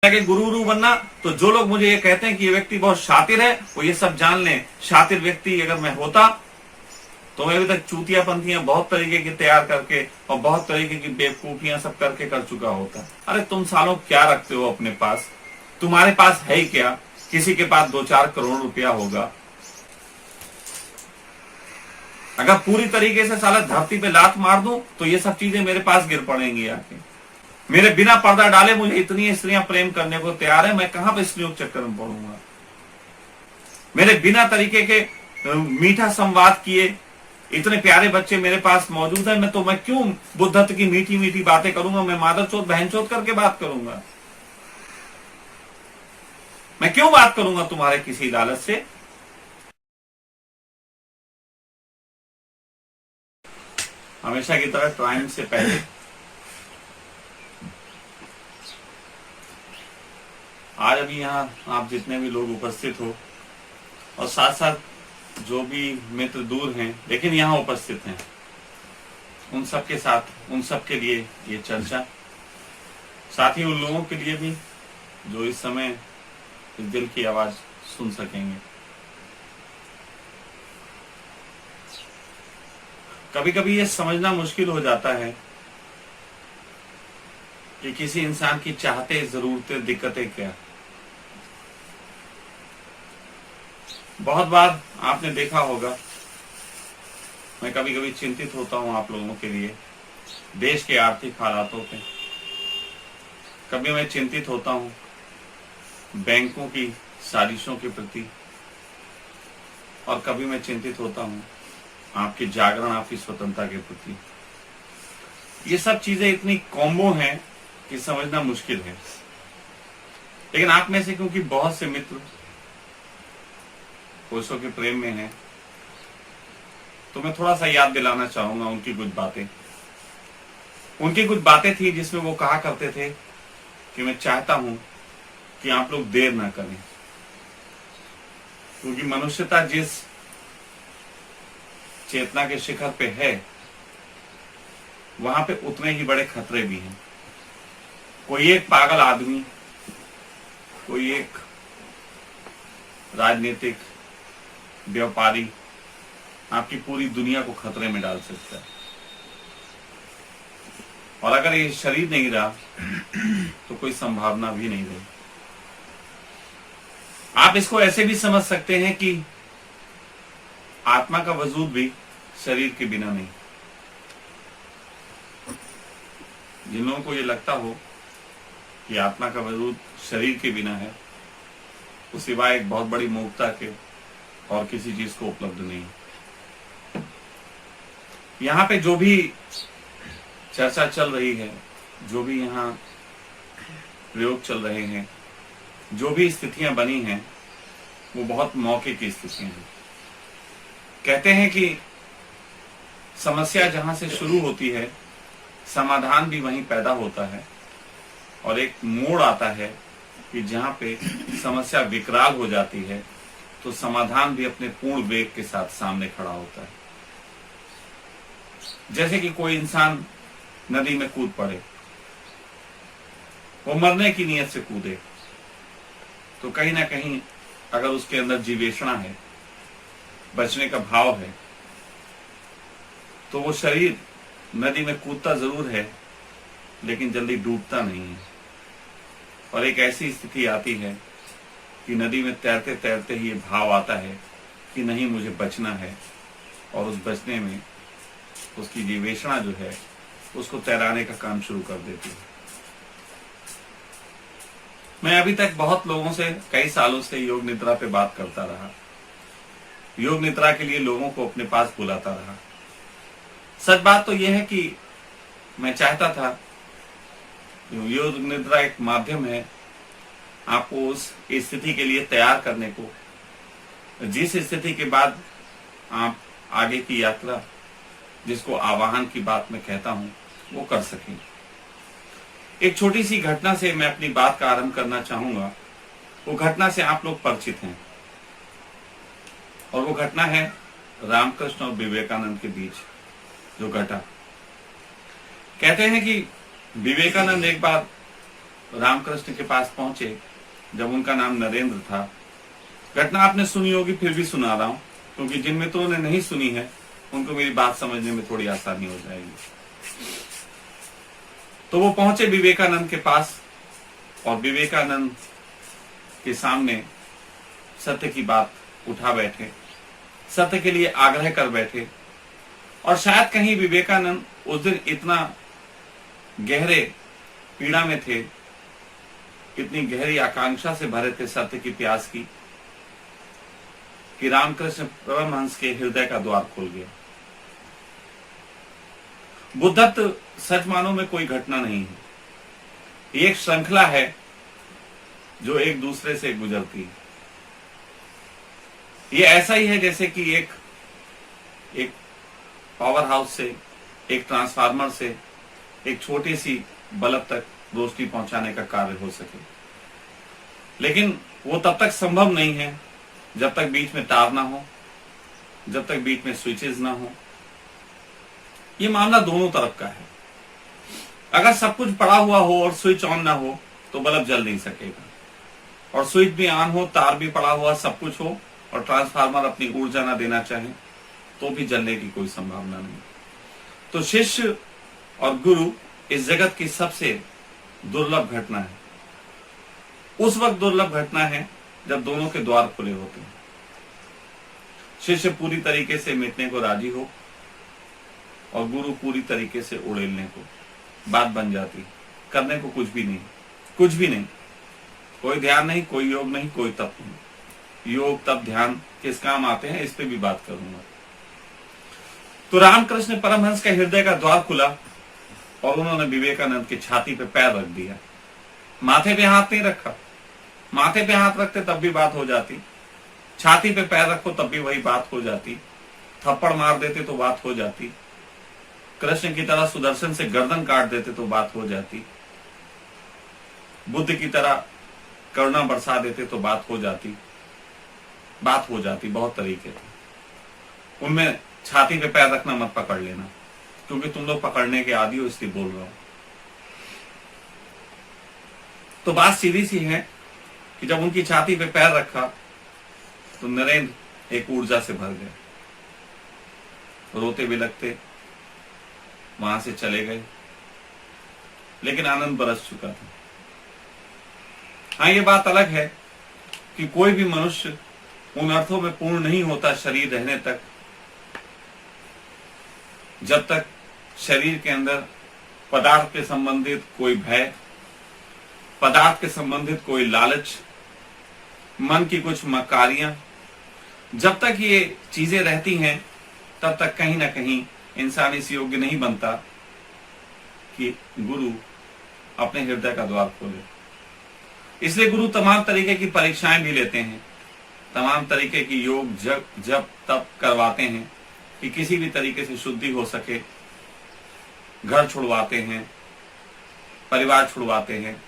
कि गुरु बनना, तो जो लोग मुझे ये कहते हैं कि ये व्यक्ति बहुत शातिर है, वो ये सब जान लें, शातिर व्यक्ति अगर मैं होता तो मैं अभी तक चूतिया पंथियां बहुत तरीके की तैयार करके और बहुत तरीके की बेवकूफियां सब करके कर चुका होता। अरे तुम सालों क्या रखते हो अपने पास? तुम्हारे पास है ही क्या? किसी के पास 2-4 करोड़ रुपया होगा। अगर पूरी तरीके से साला धरती पे लात मार दूं तो ये सब चीजें मेरे पास गिर पड़ेंगी आके। मेरे बिना पर्दा डाले मुझे इतनी स्त्रियां प्रेम करने को तैयार है, मैं कहां पे स्त्रियों के चक्कर में पड़ूंगा? मेरे बिना तरीके के मीठा संवाद किए इतने प्यारे बच्चे मेरे पास मौजूद है, मैं क्यों बुद्धत्व की मीठी मीठी बातें करूंगा? मैं मादरचोद बहनचोद करके बात करूंगा? मैं क्यों बात करूंगा तुम्हारे किसी लालच से? हमेशा की तरह टाइम से पहले आज अभी यहाँ आप जितने भी लोग उपस्थित हो और साथ साथ जो भी मित्र दूर हैं लेकिन यहाँ उपस्थित हैं, उन सब के साथ, उन सब के लिए ये चर्चा, साथ ही उन लोगों के लिए भी जो इस समय इस दिल की आवाज सुन सकेंगे। कभी कभी ये समझना मुश्किल हो जाता है कि किसी इंसान की चाहते, जरूरतें, दिक्कतें क्या। बहुत बार आपने देखा होगा, मैं कभी कभी चिंतित होता हूं आप लोगों के लिए, देश के आर्थिक हालातों पे। कभी मैं चिंतित होता हूं बैंकों की साजिशों के प्रति, और कभी मैं चिंतित होता हूं आपकी जागरण, आपकी स्वतंत्रता के प्रति। ये सब चीजें इतनी कॉम्बो हैं कि समझना मुश्किल है। लेकिन आप में से क्योंकि बहुत से मित्र पुरुषों के प्रेम में हैं, तो मैं थोड़ा सा याद दिलाना चाहूंगा उनकी कुछ बातें। उनकी कुछ बातें थी जिसमें वो कहा करते थे कि मैं चाहता हूं कि आप लोग देर ना करें, क्योंकि मनुष्यता जिस चेतना के शिखर पे है वहां पे उतने ही बड़े खतरे भी हैं। कोई एक पागल आदमी, कोई एक राजनीतिक व्यापारी आपकी पूरी दुनिया को खतरे में डाल सकता है। और अगर ये शरीर नहीं रहा तो कोई संभावना भी नहीं रही। आप इसको ऐसे भी समझ सकते हैं कि आत्मा का वजूद भी शरीर के बिना नहीं। जिन लोगों को ये लगता हो कि आत्मा का वजूद शरीर के बिना है, वो सिवाय एक बहुत बड़ी मूर्खता के और किसी चीज को उपलब्ध नहीं। यहाँ पे जो भी चर्चा चल रही है, जो भी यहाँ प्रयोग चल रहे हैं, जो भी स्थितियां बनी हैं, वो बहुत मौके की स्थितियां हैं। कहते हैं कि समस्या जहां से शुरू होती है, समाधान भी वहीं पैदा होता है। और एक मोड़ आता है कि जहां पे समस्या विकराल हो जाती है तो समाधान भी अपने पूर्ण वेग के साथ सामने खड़ा होता है। जैसे कि कोई इंसान नदी में कूद पड़े, वो मरने की नीयत से कूदे, तो कहीं ना कहीं अगर उसके अंदर जीवेषणा है, बचने का भाव है, तो वो शरीर नदी में कूदता जरूर है लेकिन जल्दी डूबता नहीं है। और एक ऐसी स्थिति आती है कि नदी में तैरते तैरते ही ये भाव आता है कि नहीं, मुझे बचना है, और उस बचने में उसकी जीवेषणा जो है उसको तैराने का काम शुरू कर देती है। मैं अभी तक बहुत लोगों से कई सालों से योग निद्रा पे बात करता रहा, योग निद्रा के लिए लोगों को अपने पास बुलाता रहा। सच बात तो यह है कि मैं चाहता था, योग निद्रा एक माध्यम है आपको उस स्थिति के लिए तैयार करने को, जिस स्थिति के बाद आप आगे की यात्रा, जिसको आवाहन की बात मैं कहता हूं, वो कर सकें। एक छोटी सी घटना से मैं अपनी बात का आरंभ करना चाहूंगा। वो घटना से आप लोग परिचित हैं, और वो घटना है रामकृष्ण और विवेकानंद के बीच जो घटा। कहते हैं कि विवेकानंद एक बार रामकृष्ण के पास पहुंचे, जब उनका नाम नरेंद्र था। घटना आपने सुनी होगी, फिर भी सुना रहा हूं, क्योंकि जिन मित्रों ने नहीं सुनी है उनको मेरी बात समझने में थोड़ी आसानी हो जाएगी। तो वो पहुंचे विवेकानंद के पास और विवेकानंद के सामने सत्य की बात उठा बैठे, सत्य के लिए आग्रह कर बैठे। और शायद कहीं विवेकानंद उस दिन इतना गहरे पीड़ा में थे, इतनी गहरी आकांक्षा से भरे थे सत्य की प्यास की, कि रामकृष्ण परमहंस के हृदय का द्वार खोल गया। बुद्धत्व सच मानो में कोई घटना नहीं है, ये एक श्रृंखला है जो एक दूसरे से गुजरती है। ये ऐसा ही है जैसे कि एक पावर हाउस से, एक ट्रांसफार्मर से एक छोटी सी बल्ब तक रोशनी पहुंचाने का कार्य हो सके, लेकिन वो तब तक संभव नहीं है जब तक बीच में तार ना हो, जब तक बीच में स्विचेस ना हो। ये मामला दोनों तरफ का है। अगर सब कुछ पड़ा हुआ हो और स्विच ऑन ना हो तो बल्ब जल नहीं सकेगा, और स्विच भी ऑन हो, तार भी पड़ा हुआ, सब कुछ हो और ट्रांसफार्मर अपनी ऊर्जा ना देना चाहे तो भी जलने की कोई संभावना नहीं। तो शिष्य और गुरु इस जगत की सबसे दुर्लभ घटना है। उस वक्त दुर्लभ घटना है जब दोनों के द्वार खुले होते हैं। शिष्य पूरी तरीके से मिटने को राजी हो और गुरु पूरी तरीके से उड़ेलने को। बात बन जाती, करने को कुछ भी नहीं, कुछ भी नहीं, कोई ध्यान नहीं, कोई योग नहीं, कोई तप नहीं। योग तप ध्यान किस काम आते हैं, इस पे भी बात करूंगा। तो रामकृष्ण परमहंस का हृदय का द्वार खुला और उन्होंने विवेकानंद की छाती पे पैर रख दिया। माथे पे हाथ नहीं रखा, माथे पे हाथ रखते तब भी बात हो जाती, छाती पे पैर रखो तब भी वही बात हो जाती, थप्पड़ मार देते तो बात हो जाती, कृष्ण की तरह सुदर्शन से गर्दन काट देते तो बात हो जाती, बुद्ध की तरह करुणा बरसा देते तो बात हो जाती, बात हो जाती। बहुत तरीके थे उनमें। छाती पे पैर रखना मत पकड़ लेना, क्योंकि तुम लोग पकड़ने के आदी हो, इसलिए बोल रहा हूं। तो बात सीधी सी है कि जब उनकी छाती पे पैर रखा तो नरेंद्र एक ऊर्जा से भर गए, रोते बिलखते वहां से चले गए, लेकिन आनंद बरस चुका था। हाँ, ये बात अलग है कि कोई भी मनुष्य उन अर्थों में पूर्ण नहीं होता शरीर रहने तक, जब तक शरीर के अंदर पदार्थ के संबंधित कोई भय, पदार्थ के संबंधित कोई लालच, मन की कुछ मकारियां, जब तक ये चीजें रहती हैं तब तक कहीं ना कहीं इंसान इस योग्य नहीं बनता कि गुरु अपने हृदय का द्वार खोले। इसलिए गुरु तमाम तरीके की परीक्षाएं भी लेते हैं, तमाम तरीके की योग जब तब करवाते हैं कि किसी भी तरीके से शुद्धि हो सके। घर छुड़वाते हैं, परिवार छुड़वाते हैं,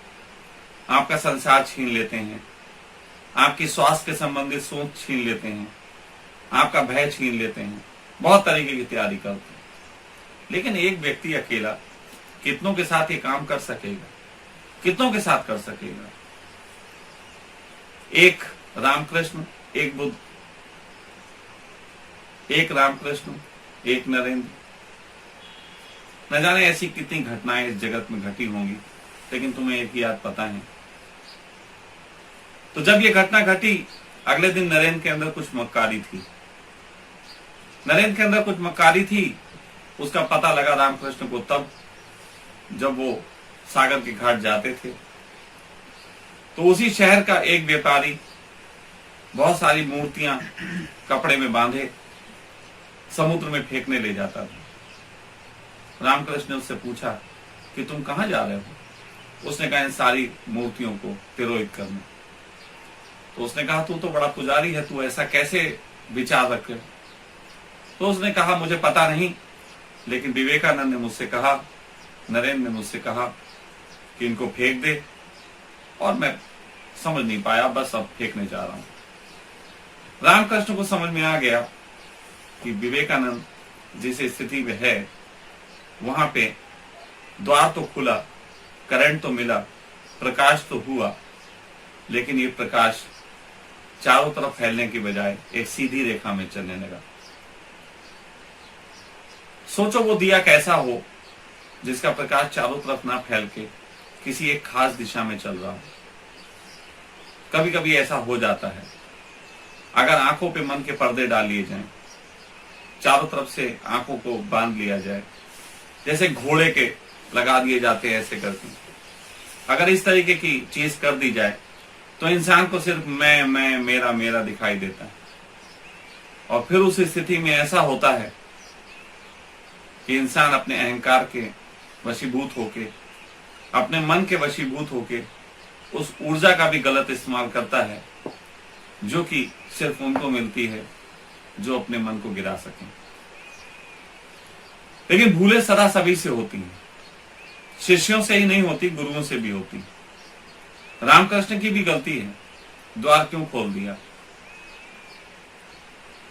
आपका संसार छीन लेते हैं, आपकी स्वास्थ्य के संबंधित सोच छीन लेते हैं, आपका भय छीन लेते हैं, बहुत तरीके की तैयारी करते हैं। लेकिन एक व्यक्ति अकेला कितनों के साथ ये काम कर सकेगा? कितनों के साथ कर सकेगा? एक रामकृष्ण, एक बुद्ध, एक रामकृष्ण, एक नरेंद्र। न जाने ऐसी कितनी घटनाएं इस जगत में घटी होंगी, लेकिन तुम्हें एक ही बात पता है। तो जब ये घटना घटी, अगले दिन नरेंद्र के अंदर कुछ मक्कारी थी, नरेंद्र के अंदर कुछ मक्कारी थी। उसका पता लगा रामकृष्ण को तब जब वो सागर के घाट जाते थे, तो उसी शहर का एक व्यापारी बहुत सारी मूर्तियां कपड़े में बांधे समुद्र में फेंकने ले जाता था। रामकृष्ण ने उससे पूछा कि तुम कहां जा रहे हो? उसने कहा इन सारी मूर्तियों को तिरोहित करने। तो उसने कहा तू तो बड़ा पुजारी है, तू ऐसा कैसे विचार रखे? तो उसने कहा मुझे पता नहीं, लेकिन विवेकानंद ने मुझसे कहा, नरेंद्र ने मुझसे कहा कि इनको फेंक दे, और मैं समझ नहीं पाया, बस अब फेंकने जा रहा हूं। रामकृष्ण को समझ में आ गया कि विवेकानंद जिस स्थिति में है वहां पे द्वार तो खुला, करंट तो मिला, प्रकाश तो हुआ, लेकिन ये प्रकाश चारों तरफ फैलने की बजाय एक सीधी रेखा में चलने लगा। सोचो वो दिया कैसा हो जिसका प्रकाश चारों तरफ ना फैल के किसी एक खास दिशा में चल रहा हो। कभी कभी ऐसा हो जाता है, अगर आंखों पे मन के पर्दे डाल लिए जाएं, चारों तरफ से आंखों को बांध लिया जाए, जैसे घोड़े के लगा दिए जाते हैं ऐसे करके, अगर इस तरीके की चीज कर दी जाए तो इंसान को सिर्फ मैं मेरा मेरा दिखाई देता है। और फिर उस स्थिति में ऐसा होता है कि इंसान अपने अहंकार के वशीभूत होके, अपने मन के वशीभूत होके उस ऊर्जा का भी गलत इस्तेमाल करता है जो कि सिर्फ उनको मिलती है जो अपने मन को गिरा सकें। लेकिन भूलें सदा सभी से होती हैं, शिष्यों से ही नहीं होती, गुरुओं से भी होती। रामकृष्ण की भी गलती है, द्वार क्यों खोल दिया,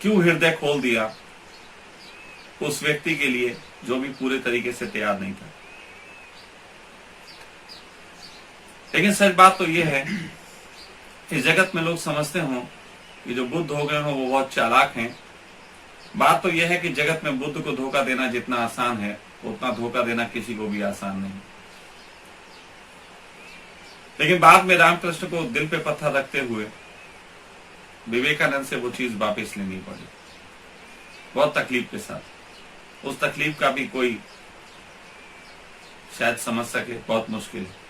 क्यों हृदय खोल दिया उस व्यक्ति के लिए जो भी पूरे तरीके से तैयार नहीं था। लेकिन सच बात तो यह है कि जगत में लोग समझते हों कि जो बुद्ध हो गए हों वो बहुत चालाक हैं। बात तो यह है कि जगत में बुद्ध को धोखा देना जितना आसान है उतना धोखा देना किसी को भी आसान नहीं। लेकिन बाद में रामकृष्ण को दिल पे पत्थर रखते हुए विवेकानंद से वो चीज वापस लेनी पड़ी, बहुत तकलीफ के साथ। उस तकलीफ का भी कोई शायद समझ सके, बहुत मुश्किल है।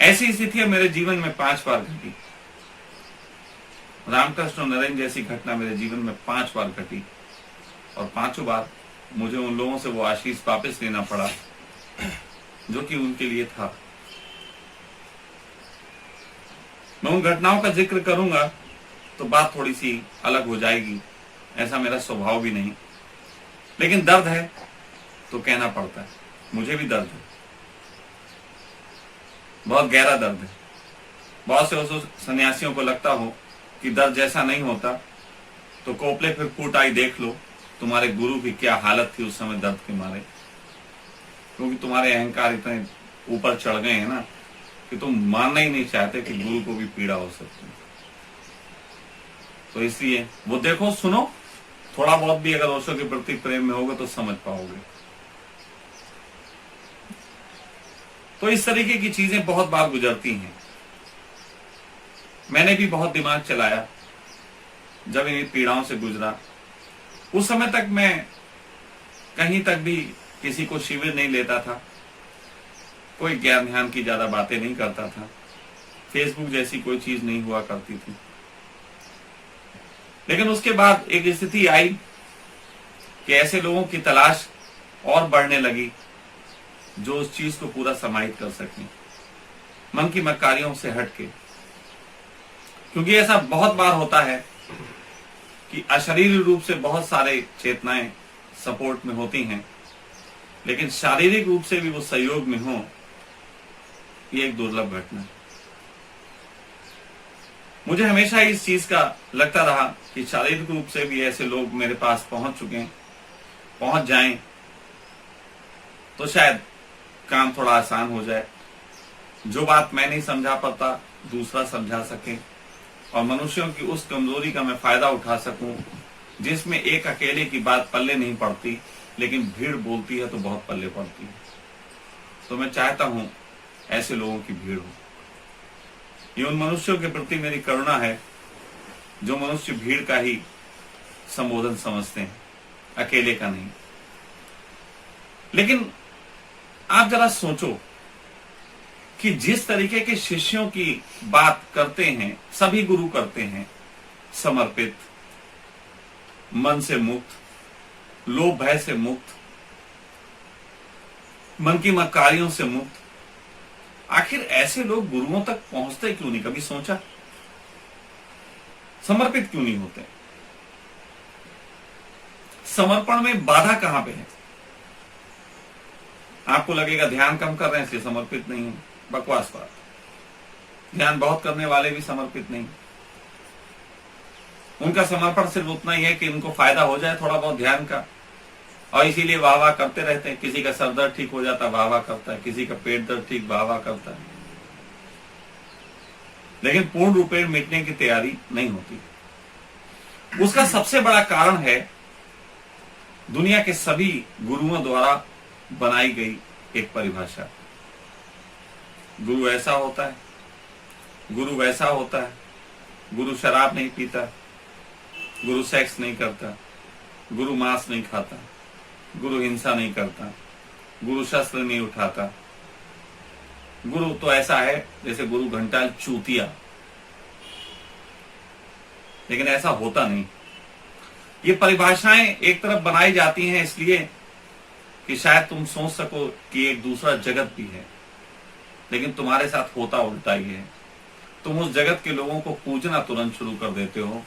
ऐसी स्थितियां मेरे जीवन में 5 बार घटी। रामकृष्ण और नरेंद्र जैसी घटना मेरे जीवन में 5 बार घटी, और 5 बार मुझे उन लोगों से वो आशीष वापस लेना पड़ा जो कि उनके लिए था। मैं उन घटनाओं का जिक्र करूंगा तो बात थोड़ी सी अलग हो जाएगी, ऐसा मेरा स्वभाव भी नहीं। लेकिन दर्द है तो कहना पड़ता है। मुझे भी दर्द है, बहुत गहरा दर्द है। बहुत से उस सन्यासियों को लगता हो कि दर्द जैसा नहीं होता तो कोपले फिर फूट आई, देख लो तुम्हारे गुरु की क्या हालत थी उस समय दर्द के मारे, क्योंकि तुम्हारे अहंकार इतने ऊपर चढ़ गए हैं ना कि तुम मानना ही नहीं चाहते कि गुरु को भी पीड़ा हो सकती है। तो इसलिए वो देखो, सुनो, थोड़ा बहुत भी अगर ओशो के प्रति प्रेम में होगा तो समझ पाओगे। तो इस तरीके की चीजें बहुत बार गुजरती हैं। मैंने भी बहुत दिमाग चलाया जब इन पीड़ाओं से गुजरा। उस समय तक मैं कहीं तक भी किसी को शिविर नहीं लेता था, कोई ज्ञान ध्यान की ज्यादा बातें नहीं करता था, फेसबुक जैसी कोई चीज नहीं हुआ करती थी। लेकिन उसके बाद एक स्थिति आई कि ऐसे लोगों की तलाश और बढ़ने लगी जो उस चीज को पूरा समाहित कर सके, मन की मक्कारियों से हटके। क्योंकि ऐसा बहुत बार होता है कि अशरीरी रूप से बहुत सारे चेतनाएं सपोर्ट में होती हैं, लेकिन शारीरिक रूप से भी वो सहयोग में हो, ये एक दुर्लभ घटना है। मुझे हमेशा इस चीज का लगता रहा कि शारीरिक रूप से भी ऐसे लोग मेरे पास पहुंच चुके हैं, पहुंच जाएं तो शायद काम थोड़ा आसान हो जाए। जो बात मैं नहीं समझा पाता दूसरा समझा सके, और मनुष्यों की उस कमजोरी का मैं फायदा उठा सकूं जिसमें एक अकेले की बात पल्ले नहीं पड़ती, लेकिन भीड़ बोलती है तो बहुत पल्ले पड़ती है। तो मैं चाहता हूं ऐसे लोगों की भीड़ हो। ये उन मनुष्यों के प्रति मेरी करुणा है जो मनुष्य भीड़ का ही संबोधन समझते हैं, अकेले का नहीं। लेकिन आप जरा सोचो कि जिस तरीके के शिष्यों की बात करते हैं, सभी गुरु करते हैं, समर्पित, मन से मुक्त, लोभ भय से मुक्त, मन की मक्कारियों से मुक्त, आखिर ऐसे लोग गुरुओं तक पहुंचते क्यों नहीं? कभी सोचा? समर्पित क्यों नहीं होते? समर्पण में बाधा कहां पे है? आपको लगेगा ध्यान कम कर रहे हैं इसलिए समर्पित नहीं है। बकवास बात। ध्यान बहुत करने वाले भी समर्पित नहीं। उनका समर्पण सिर्फ उतना ही है कि उनको फायदा हो जाए थोड़ा बहुत ध्यान का, और इसीलिए वाह वाह करते रहते हैं। किसी का सर दर्द ठीक हो जाता वाह वाह करता है, किसी का पेट दर्द ठीक वाह वाह करता है, लेकिन पूर्ण रूपेण मिटने की तैयारी नहीं होती। उसका सबसे बड़ा कारण है दुनिया के सभी गुरुओं द्वारा बनाई गई एक परिभाषा। गुरु ऐसा होता है, गुरु वैसा होता है, गुरु शराब नहीं पीता, गुरु सेक्स नहीं करता, गुरु मांस नहीं खाता, गुरु हिंसा नहीं करता, गुरु शस्त्र नहीं उठाता। गुरु तो ऐसा है जैसे गुरु घंटाल चूतिया, लेकिन ऐसा होता नहीं। ये परिभाषाएं एक तरफ बनाई जाती हैं इसलिए कि शायद तुम सोच सको कि एक दूसरा जगत भी है, लेकिन तुम्हारे साथ होता उल्टा ही है। तुम उस जगत के लोगों को पूजना तुरंत शुरू कर देते हो,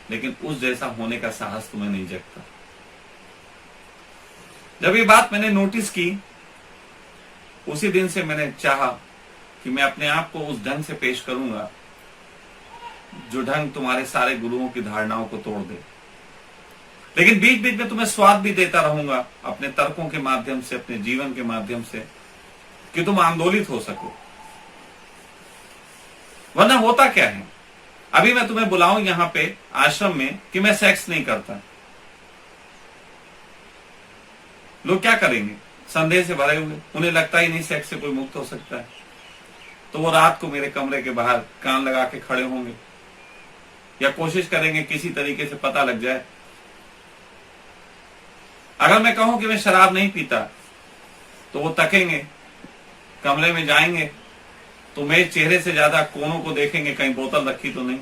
लेकिन उस जैसा होने का साहस तुम्हें नहीं जगता। जब ये बात मैंने नोटिस की, उसी दिन से मैंने चाहा कि मैं अपने आप को उस ढंग से पेश करूंगा जो ढंग तुम्हारे सारे गुरुओं की धारणाओं को तोड़ दे। लेकिन बीच बीच में तुम्हें स्वाद भी देता रहूंगा अपने तर्कों के माध्यम से, अपने जीवन के माध्यम से, कि तुम आंदोलित हो सको। वरना होता क्या है, अभी मैं तुम्हें बुलाऊं यहां पे आश्रम में कि मैं सेक्स नहीं करता, लोग क्या करेंगे? संदेह से भरे हुए, उन्हें लगता ही नहीं सेक्स से कोई मुक्त हो सकता है, तो वो रात को मेरे कमरे के बाहर कान लगा के खड़े होंगे या कोशिश करेंगे किसी तरीके से पता लग जाए। अगर मैं कहूं कि मैं शराब नहीं पीता, तो वो तकेंगे, कमरे में जाएंगे तो मेरे चेहरे से ज्यादा कोनों को देखेंगे कहीं बोतल रखी तो नहीं।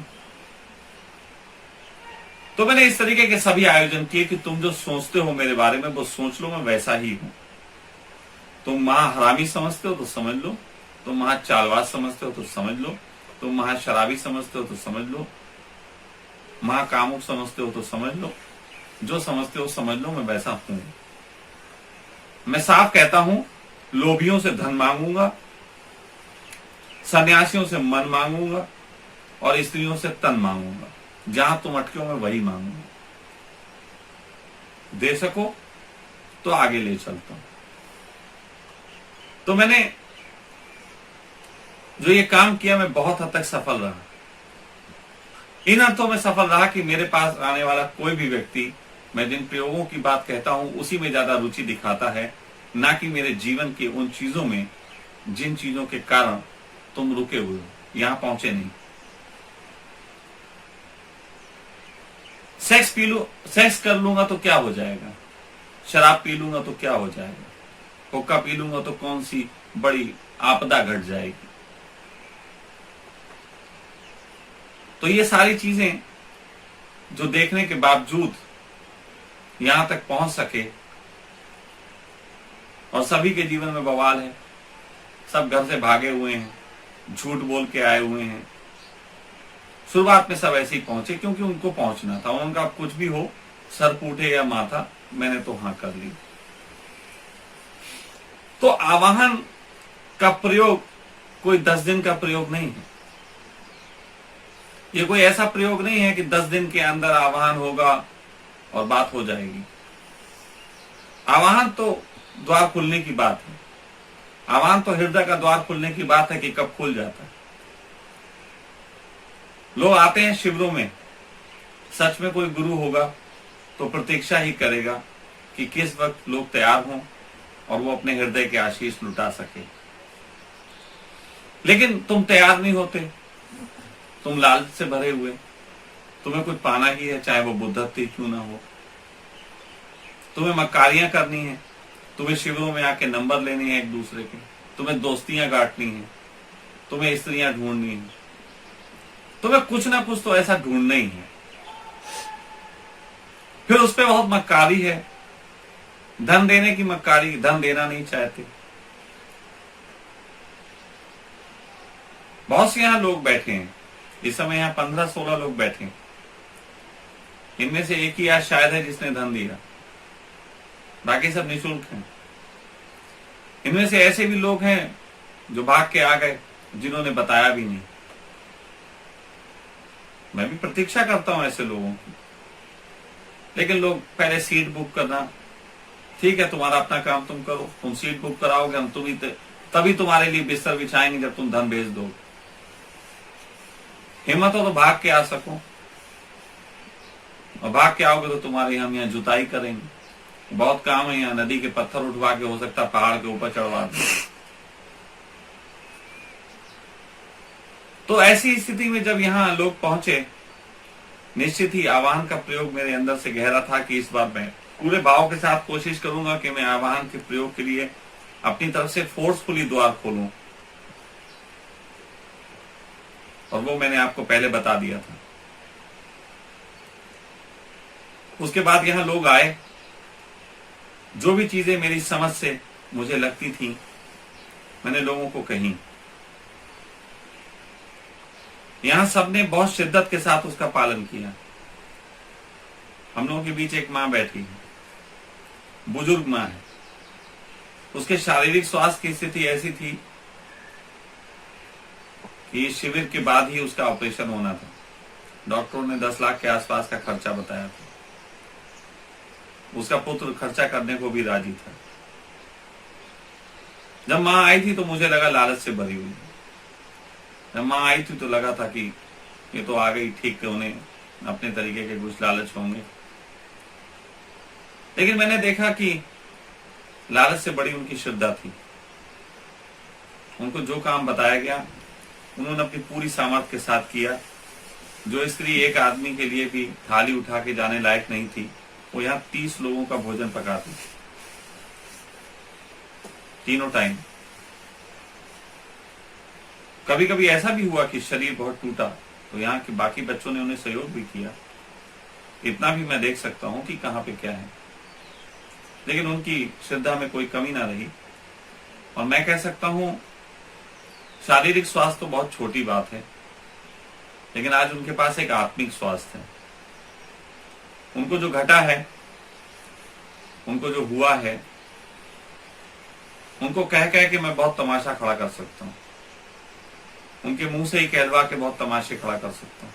तो मैंने इस तरीके के सभी आयोजन किए कि तुम जो सोचते हो मेरे बारे में वो सोच लो, मैं वैसा ही हूं। तुम महाहरामी समझते हो तो समझ लो, तुम महा चालबाज समझते हो तो समझ लो, तुम महा शराबी समझते हो तो समझ लो, महाकामुक समझते हो तो समझ लो, जो समझते हो समझ लो, मैं वैसा हूं। मैं साफ कहता हूं, लोभियों से धन मांगूंगा, सन्यासियों से मन मांगूंगा और स्त्रियों से तन मांगूंगा। जहां तुम अटके हो मैं वही मांगूंगा। दे सको तो आगे ले चलता हूं। तो मैंने जो ये काम किया, मैं बहुत हद तक सफल रहा। इन अर्थों में सफल रहा कि मेरे पास आने वाला कोई भी व्यक्ति, मैं जिन प्रयोगों की बात कहता हूं उसी में ज्यादा रुचि दिखाता है, ना कि मेरे जीवन के उन चीजों में जिन चीजों के कारण तुम रुके हुए हो, यहां पहुंचे नहीं। सेक्स कर लूंगा तो क्या हो जाएगा, शराब पी लूंगा तो क्या हो जाएगा, हुक्का पी लूंगा तो कौन सी बड़ी आपदा घट जाएगी। तो ये सारी चीजें जो देखने के बावजूद यहां तक पहुंच सके, और सभी के जीवन में बवाल है, सब घर से भागे हुए हैं, झूठ बोल के आए हुए हैं। शुरुआत में सब ऐसे ही पहुंचे क्योंकि उनको पहुंचना था, उनका कुछ भी हो, सर फूटे या माथा, मैंने तो हां कर ली। तो आवाहन का प्रयोग कोई 10 दिन का प्रयोग नहीं है। ये कोई ऐसा प्रयोग नहीं है कि 10 दिन के अंदर आवाहन होगा और बात हो जाएगी। आवाहन तो द्वार खुलने की बात है। आवाहन तो हृदय का द्वार खुलने की बात है कि कब खुल जाता है। लोग आते हैं शिविरों में, सच में कोई गुरु होगा तो प्रतीक्षा ही करेगा कि किस वक्त लोग तैयार हों और वो अपने हृदय के आशीष लुटा सके। लेकिन तुम तैयार नहीं होते, तुम लालच से भरे हुए, तुम्हें कुछ पाना ही है, चाहे वो बुद्धत्व क्यों ना हो। तुम्हें मक्कारियां करनी है, तुम्हें शिविरों में आके नंबर लेने हैं एक दूसरे के, तुम्हें दोस्तियां गांटनी है, तुम्हें स्त्रियां ढूंढनी है, तुम्हें कुछ ना कुछ तो ऐसा ढूंढना ही है। फिर उस पर बहुत मक्कारी है, धन देने की मक्कारी, धन देना नहीं चाहते। बहुत से यहां लोग बैठे हैं, इस समय यहां 15-16 लोग बैठे हैं। इनमें से एक ही आज शायद है जिसने धन दिया, बाकी सब निःशुल्क हैं। इनमें से ऐसे भी लोग हैं जो भाग के आ गए, जिन्होंने बताया भी नहीं। मैं भी प्रतीक्षा करता हूं ऐसे लोगों की, लेकिन लोग पहले सीट बुक करना, ठीक है, तुम्हारा अपना काम तुम करो, तुम सीट बुक कराओगे, हम तभी तुम्हारे लिए बिस्तर बिछाएंगे जब तुम धन भेज दो। हिम्मत हो तो भाग के आ सको, और भाग के आओगे तो तुम्हारे हम यहाँ जुताई करेंगे। बहुत काम है यहाँ, नदी के पत्थर उठवा के हो सकता पहाड़ के ऊपर चढ़वा दो। तो ऐसी स्थिति में जब यहाँ लोग पहुंचे, निश्चित ही आवाहन का प्रयोग मेरे अंदर से गहरा था कि इस बार मैं पूरे भाव के साथ कोशिश करूंगा कि मैं आवाहन के प्रयोग के लिए अपनी तरफ से फोर्सफुली द्वार खोलूं, और वो मैंने आपको पहले बता दिया था। उसके बाद यहां लोग आए, जो भी चीजें मेरी समझ से मुझे लगती थी मैंने लोगों को कही। यहां सबने बहुत शिद्दत के साथ उसका पालन किया। हम लोगों के बीच एक मां बैठी है, बुजुर्ग मां है। उसके शारीरिक स्वास्थ्य की स्थिति ऐसी थी कि इस शिविर के बाद ही उसका ऑपरेशन होना था। डॉक्टरों ने 10 लाख के आसपास का खर्चा बताया था। उसका पुत्र खर्चा करने को भी राजी था। जब मां आई थी तो मुझे लगा लालच से भरी हुई। जब मां आई थी तो लगा था कि ये तो आ गई, ठीक है, उन्हें अपने तरीके के कुछ लालच होंगे। लेकिन मैंने देखा कि लालच से बड़ी उनकी श्रद्धा थी। उनको जो काम बताया गया उन्होंने अपनी पूरी सामर्थ्य के साथ किया। जो स्त्री एक आदमी के लिए भी थाली उठा के जाने लायक नहीं थी, वो यहाँ 30 लोगों का भोजन पकाती, तीनों टाइम। कभी कभी ऐसा भी हुआ कि शरीर बहुत टूटा तो यहाँ के बाकी बच्चों ने उन्हें सहयोग भी किया। इतना भी मैं देख सकता हूं कि कहां पे क्या है, लेकिन उनकी श्रद्धा में कोई कमी ना रही। और मैं कह सकता हूं शारीरिक स्वास्थ्य तो बहुत छोटी बात है, लेकिन आज उनके पास एक आत्मिक स्वास्थ्य है। उनको जो घटा है, उनको जो हुआ है, उनको कह कह के मैं बहुत तमाशा खड़ा कर सकता हूं। उनके मुंह से ही कहलवा के बहुत तमाशे खड़ा कर सकता हूं,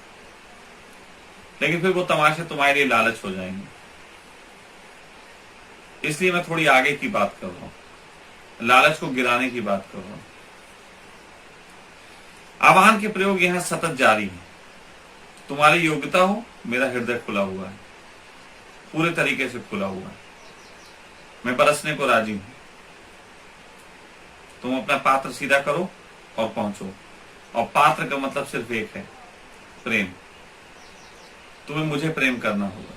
लेकिन फिर वो तमाशे तुम्हारे लिए लालच हो जाएंगे। इसलिए मैं थोड़ी आगे की बात कर रहा हूं, लालच को गिराने की बात कर रहा हूं। आवाहन के प्रयोग यहां सतत जारी है। तुम्हारी योग्यता हो, मेरा हृदय खुला हुआ है, पूरे तरीके से खुला हुआ है। मैं बरसने को राजी हूं। तुम अपना पात्र सीधा करो और पहुंचो। और पात्र का मतलब सिर्फ एक है, प्रेम। तुम्हें मुझे प्रेम करना होगा,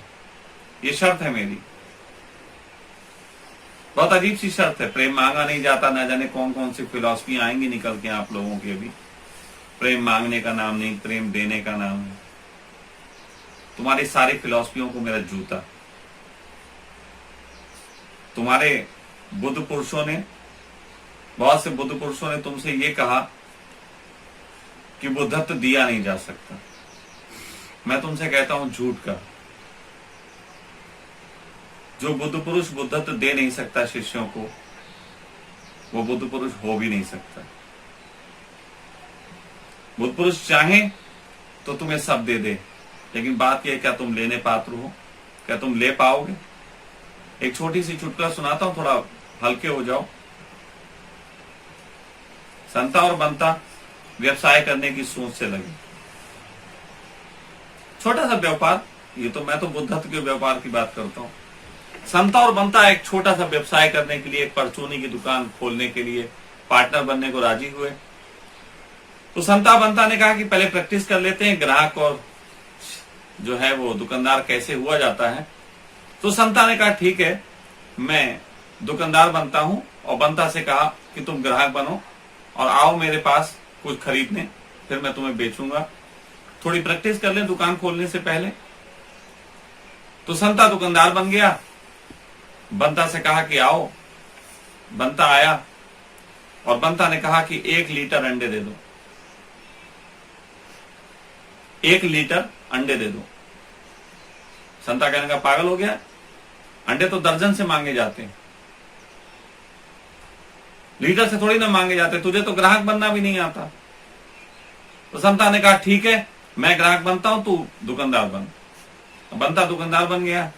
ये शर्त है मेरी। बहुत अजीब सी शर्त है। प्रेम मांगा नहीं जाता, ना जाने कौन कौन सी फिलॉसफी आएंगी निकल के आप लोगों के भी। प्रेम मांगने का नाम नहीं, प्रेम देने का नाम है। तुम्हारी सारी फिलॉसफियों को मेरा जूता। तुम्हारे बुद्ध पुरुषों ने, बहुत से बुद्ध पुरुषों ने तुमसे ये कहा कि बुद्धत्व दिया नहीं जा सकता। मैं तुमसे कहता हूं झूठ का। जो बुद्ध पुरुष बुद्धत्व दे नहीं सकता शिष्यों को, वो बुद्ध पुरुष हो भी नहीं सकता। बुद्ध पुरुष चाहे तो तुम्हें सब दे दे, लेकिन बात यह है क्या तुम लेने पात्र हो? क्या तुम ले पाओगे? एक छोटी सी चुटकुला सुनाता हूं, थोड़ा हल्के हो जाओ। संता और बंता व्यवसाय करने की सोच से लगे। छोटा सा व्यापार, ये तो मैं तो बुद्धत्व के व्यापार की बात करता हूं। संता और बंता एक छोटा सा व्यवसाय करने के लिए, एक परचूनी की दुकान खोलने के लिए पार्टनर बनने को राजी हुए। तो संता बंता ने कहा कि पहले प्रैक्टिस कर लेते हैं, ग्राहक और जो है वो दुकानदार कैसे हुआ जाता है। तो संता ने कहा ठीक है, मैं दुकानदार बनता हूं, और बंता से कहा कि तुम ग्राहक बनो और आओ मेरे पास कुछ खरीदने, फिर मैं तुम्हें बेचूंगा। थोड़ी प्रैक्टिस कर ले दुकान खोलने से पहले। तो संता दुकानदार बन गया। बंता से कहा कि आओ। बंता आया और बंता ने कहा कि 1 लीटर अंडे दे दो, 1 लीटर अंडे दे दो। संता कहने का पागल हो गया, अंडे तो दर्जन से मांगे जाते हैं, लीटर से थोड़ी ना मांगे जाते, तुझे तो ग्राहक बनना भी नहीं आता। तो संता ने कहा ठीक है, मैं ग्राहक बनता हूं, तू दुकानदार बन। बंता दुकानदार बन गया।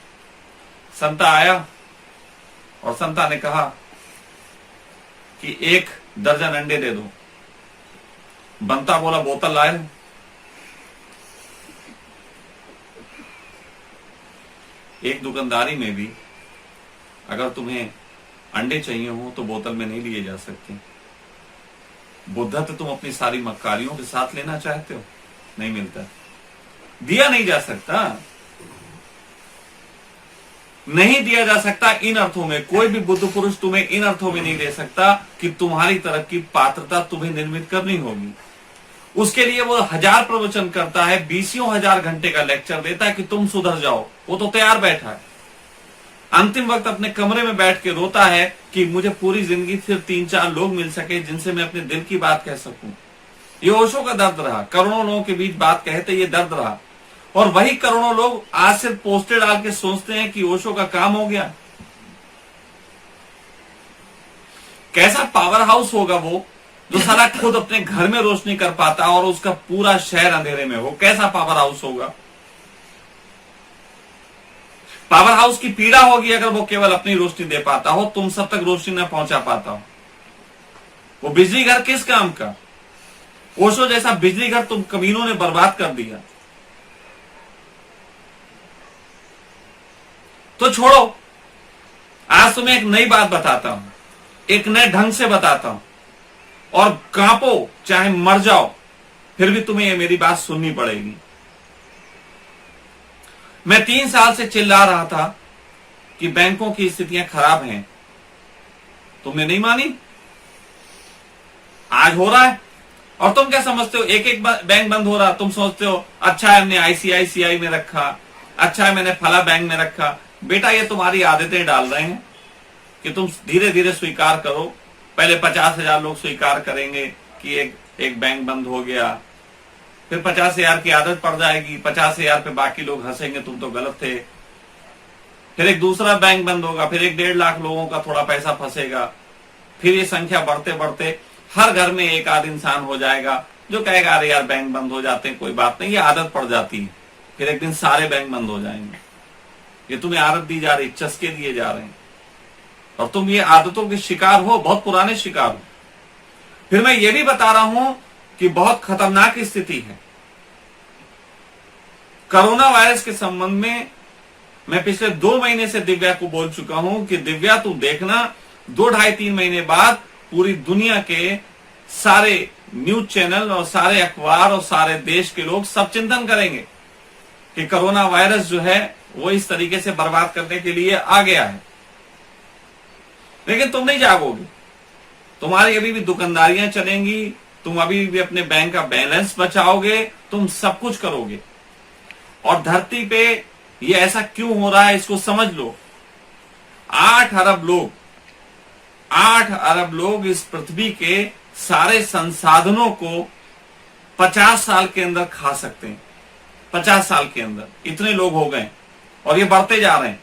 संता आया और संता ने कहा कि 1 दर्जन अंडे दे दो। बंता बोला बोतल लाए। एक दुकानदारी में भी अगर तुम्हें अंडे चाहिए हो तो बोतल में नहीं लिए जा सकते। बुद्धत्व तुम अपनी सारी मक्कारियों के साथ लेना चाहते हो, नहीं मिलता, दिया नहीं जा सकता, नहीं दिया जा सकता। इन अर्थों में कोई भी बुद्ध पुरुष तुम्हें इन अर्थों में नहीं दे सकता कि तुम्हारी तरफ की पात्रता तुम्हें निर्मित करनी होगी। उसके लिए वो 1000 प्रवचन करता है, 20,000 घंटे का लेक्चर देता है कि तुम सुधर जाओ। वो तो तैयार बैठा है, अंतिम वक्त अपने कमरे में बैठ के रोता है कि मुझे पूरी जिंदगी सिर्फ 3-4 लोग मिल सके जिनसे मैं अपने दिल की बात कह सकूं। ये ओशो का दर्द रहा, करोड़ों लोगों के बीच बात कहते ये दर्द रहा। और वही करोड़ों लोग आज सिर्फ पोस्टर डाल के सोचते हैं कि ओशो का काम हो गया। कैसा पावर हाउस होगा वो जो सारा खुद अपने घर में रोशनी कर पाता और उसका पूरा शहर अंधेरे में हो। कैसा पावर हाउस होगा। पावर हाउस की पीड़ा होगी अगर वो केवल अपनी रोशनी दे पाता हो, तुम सब तक रोशनी न पहुंचा पाता हो। वो बिजली घर किस काम का। ओशो जैसा बिजली घर तुम कमीनों ने बर्बाद कर दिया। तो छोड़ो, आज तुम्हें एक नई बात बताता हूं, एक नए ढंग से बताता हूं, और कांपो चाहे मर जाओ, फिर भी तुम्हें ये मेरी बात सुननी पड़ेगी। मैं 3 साल से चिल्ला रहा था कि बैंकों की स्थितियां खराब हैं, तुमने नहीं मानी। आज हो रहा है। और तुम क्या समझते हो, एक एक बैंक बंद हो रहा, तुम सोचते हो अच्छा है हमने ICICI में रखा, अच्छा है मैंने फला बैंक में रखा। बेटा ये तुम्हारी आदतें डाल रहे हैं कि तुम धीरे धीरे स्वीकार करो। पहले 50,000 लोग स्वीकार करेंगे कि एक बैंक बंद हो गया, फिर 50,000 की आदत पड़ जाएगी, 50,000 पे बाकी लोग हंसेंगे तुम तो गलत थे। फिर एक दूसरा बैंक बंद होगा, फिर 1-1.5 लाख लोगों का थोड़ा पैसा फंसेगा, फिर ये संख्या बढ़ते बढ़ते हर घर में एक आध इंसान हो जाएगा जो कहेगा अरे यार बैंक बंद हो जाते हैं, कोई बात नहीं, ये आदत पड़ जाती है। फिर एक दिन सारे बैंक बंद हो जाएंगे। ये तुम्हें आदत दी जा रही, चस्के दिए जा रहे हैं और तुम ये आदतों के शिकार हो, बहुत पुराने शिकार हो। फिर मैं ये भी बता रहा हूं कि बहुत खतरनाक स्थिति है कोरोना वायरस के संबंध में। मैं पिछले 2 महीने से दिव्या को बोल चुका हूं कि दिव्या तू देखना 2-2.5-3 महीने बाद पूरी दुनिया के सारे न्यूज चैनल और सारे अखबार और सारे देश के लोग सब चिंतन करेंगे कि कोरोना वायरस जो है वो इस तरीके से बर्बाद करने के लिए आ गया है। लेकिन तुम नहीं जागोगे, तुम्हारी अभी भी दुकानदारियां चलेंगी, तुम अभी भी अपने बैंक का बैलेंस बचाओगे, तुम सब कुछ करोगे। और धरती पे ये ऐसा क्यों हो रहा है इसको समझ लो। 8 अरब लोग इस पृथ्वी के सारे संसाधनों को 50 साल के अंदर खा सकते हैं। 50 साल के अंदर इतने लोग हो गए और ये बढ़ते जा रहे हैं।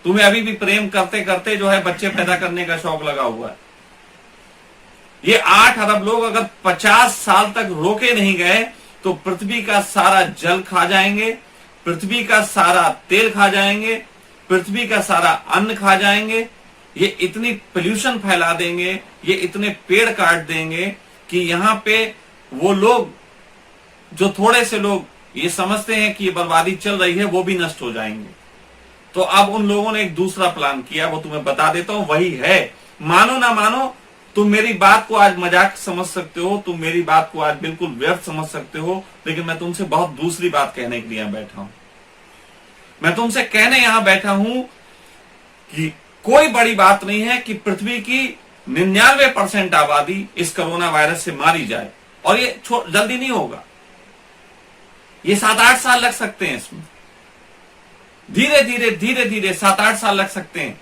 तुम्हें अभी भी प्रेम करते करते जो है बच्चे पैदा करने का शौक लगा हुआ है। ये 8 अरब लोग अगर 50 साल तक रोके नहीं गए तो पृथ्वी का सारा जल खा जाएंगे, पृथ्वी का सारा तेल खा जाएंगे, पृथ्वी का सारा अन्न खा जाएंगे। ये इतनी पोल्यूशन फैला देंगे, ये इतने पेड़ काट देंगे कि यहां पे वो लोग जो थोड़े से लोग ये समझते हैं कि ये बर्बादी चल रही है वो भी नष्ट हो जाएंगे। तो अब उन लोगों ने एक दूसरा प्लान किया, वो तुम्हें बता देता हूं, वही है। मानो ना मानो, तुम मेरी बात को आज मजाक समझ सकते हो, तुम मेरी बात को आज बिल्कुल व्यर्थ समझ सकते हो, लेकिन मैं तुमसे बहुत दूसरी बात कहने के लिए यहां बैठा हूं। मैं तुमसे कहने यहां बैठा हूं कि कोई बड़ी बात नहीं है कि पृथ्वी की 99% आबादी इस कोरोना वायरस से मारी जाए, और ये जल्दी नहीं होगा। ये 7-8 साल लग सकते हैं इसमें, धीरे धीरे 7-8 साल लग सकते हैं।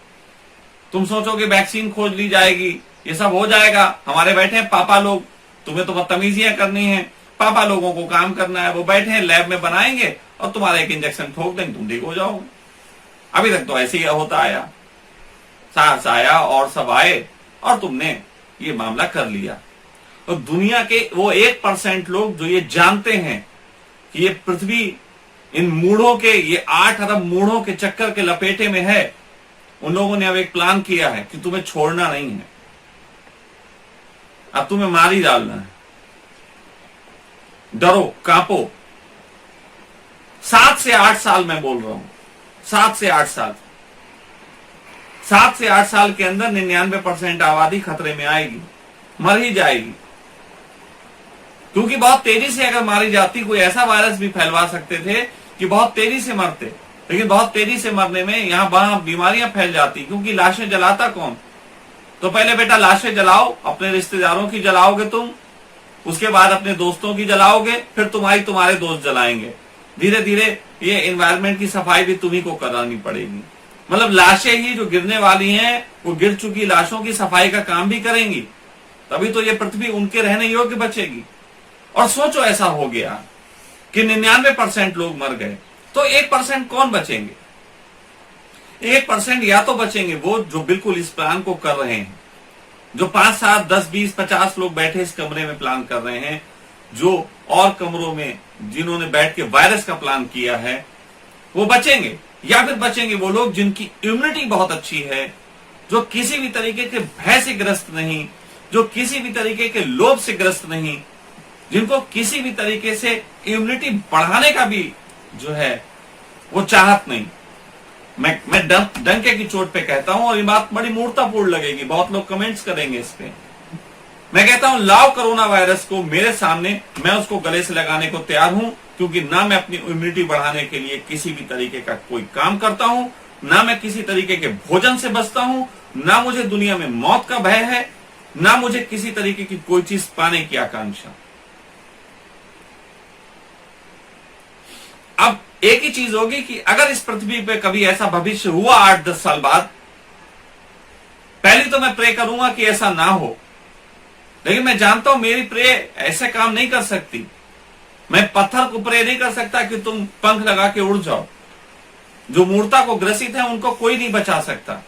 तुम सोचोगे वैक्सीन खोज ली जाएगी, ये सब हो जाएगा। हमारे बैठे हैं पापा लोग, तुम्हें तो बदतमीजियां करनी है, पापा लोगों को काम करना है, वो बैठे हैं लैब में बनाएंगे और तुम्हारा एक इंजेक्शन ठोक देंगे, तुम ठीक हो जाओगे। अभी तक तो ऐसे ही होता आया, सार्स आया और सब आए और तुमने ये मामला कर लिया। और दुनिया के वो 1% लोग जो ये जानते हैं कि ये पृथ्वी इन मूढ़ों के, ये 8 अरब मूढ़ों के चक्कर के लपेटे में है, उन लोगों ने अब एक प्लान किया है कि तुम्हें छोड़ना नहीं है, अब तुम्हें मार ही डालना है। डरो, कांपो। 7 से 8 साल मैं बोल रहा हूं, 7 से 8 साल। 7 से 8 साल के अंदर 99% आबादी खतरे में आएगी, मर ही जाएगी। क्योंकि बहुत तेजी से अगर मारी जाती, कोई ऐसा वायरस भी फैलवा सकते थे कि बहुत तेजी से मरते, लेकिन बहुत तेजी से मरने में यहां वहां बीमारियां फैल जाती। क्योंकि लाशें जलाता कौन? तो पहले बेटा लाशें जलाओ, अपने रिश्तेदारों की जलाओगे तुम, उसके बाद अपने दोस्तों की जलाओगे, फिर तुम्हारे दोस्त जलाएंगे। धीरे धीरे ये एनवायरमेंट की सफाई भी तुम्ही को करानी पड़ेगी। मतलब लाशें ही जो गिरने वाली हैं, वो गिर चुकी लाशों की सफाई का काम भी करेंगी, तभी तो ये पृथ्वी उनके रहने योग्य बचेगी। और सोचो ऐसा हो गया कि 99% लोग मर गए, तो 1% कौन बचेंगे? 1% या तो बचेंगे वो जो बिल्कुल इस प्लान को कर रहे हैं, जो 5, 7, 10, 20, 50 लोग बैठे इस कमरे में प्लान कर रहे हैं, जो और कमरों में जिन्होंने बैठ के वायरस का प्लान किया है, वो बचेंगे। या फिर बचेंगे वो लोग जिनकी इम्यूनिटी बहुत अच्छी है, जो किसी भी तरीके के भय से ग्रस्त नहीं, जो किसी भी तरीके के लोभ से ग्रस्त नहीं, जिनको किसी भी तरीके से इम्यूनिटी बढ़ाने का भी जो है वो चाहत नहीं। मैं डंके की चोट पे कहता हूं, और ये बात बड़ी मूर्खतापूर्ण लगेगी, बहुत लोग कमेंट्स करेंगे इस पे। मैं कहता हूं लाओ कोरोना वायरस को मेरे सामने, मैं उसको गले से लगाने को तैयार हूं। क्योंकि ना मैं अपनी इम्यूनिटी बढ़ाने के लिए किसी भी तरीके का कोई काम करता हूं, ना मैं किसी तरीके के भोजन से बचता हूं, ना मुझे दुनिया में मौत का भय है, ना मुझे किसी तरीके की कोई चीज पाने की आकांक्षा। अब एक ही चीज होगी कि अगर इस पृथ्वी पे कभी ऐसा भविष्य हुआ 8-10 साल बाद, पहली तो मैं प्रे करूंगा कि ऐसा ना हो। लेकिन मैं जानता हूं मेरी प्रे ऐसे काम नहीं कर सकती। मैं पत्थर को प्रे नहीं कर सकता कि तुम पंख लगा के उड़ जाओ। जो मूर्ता को ग्रसित है उनको कोई नहीं बचा सकता।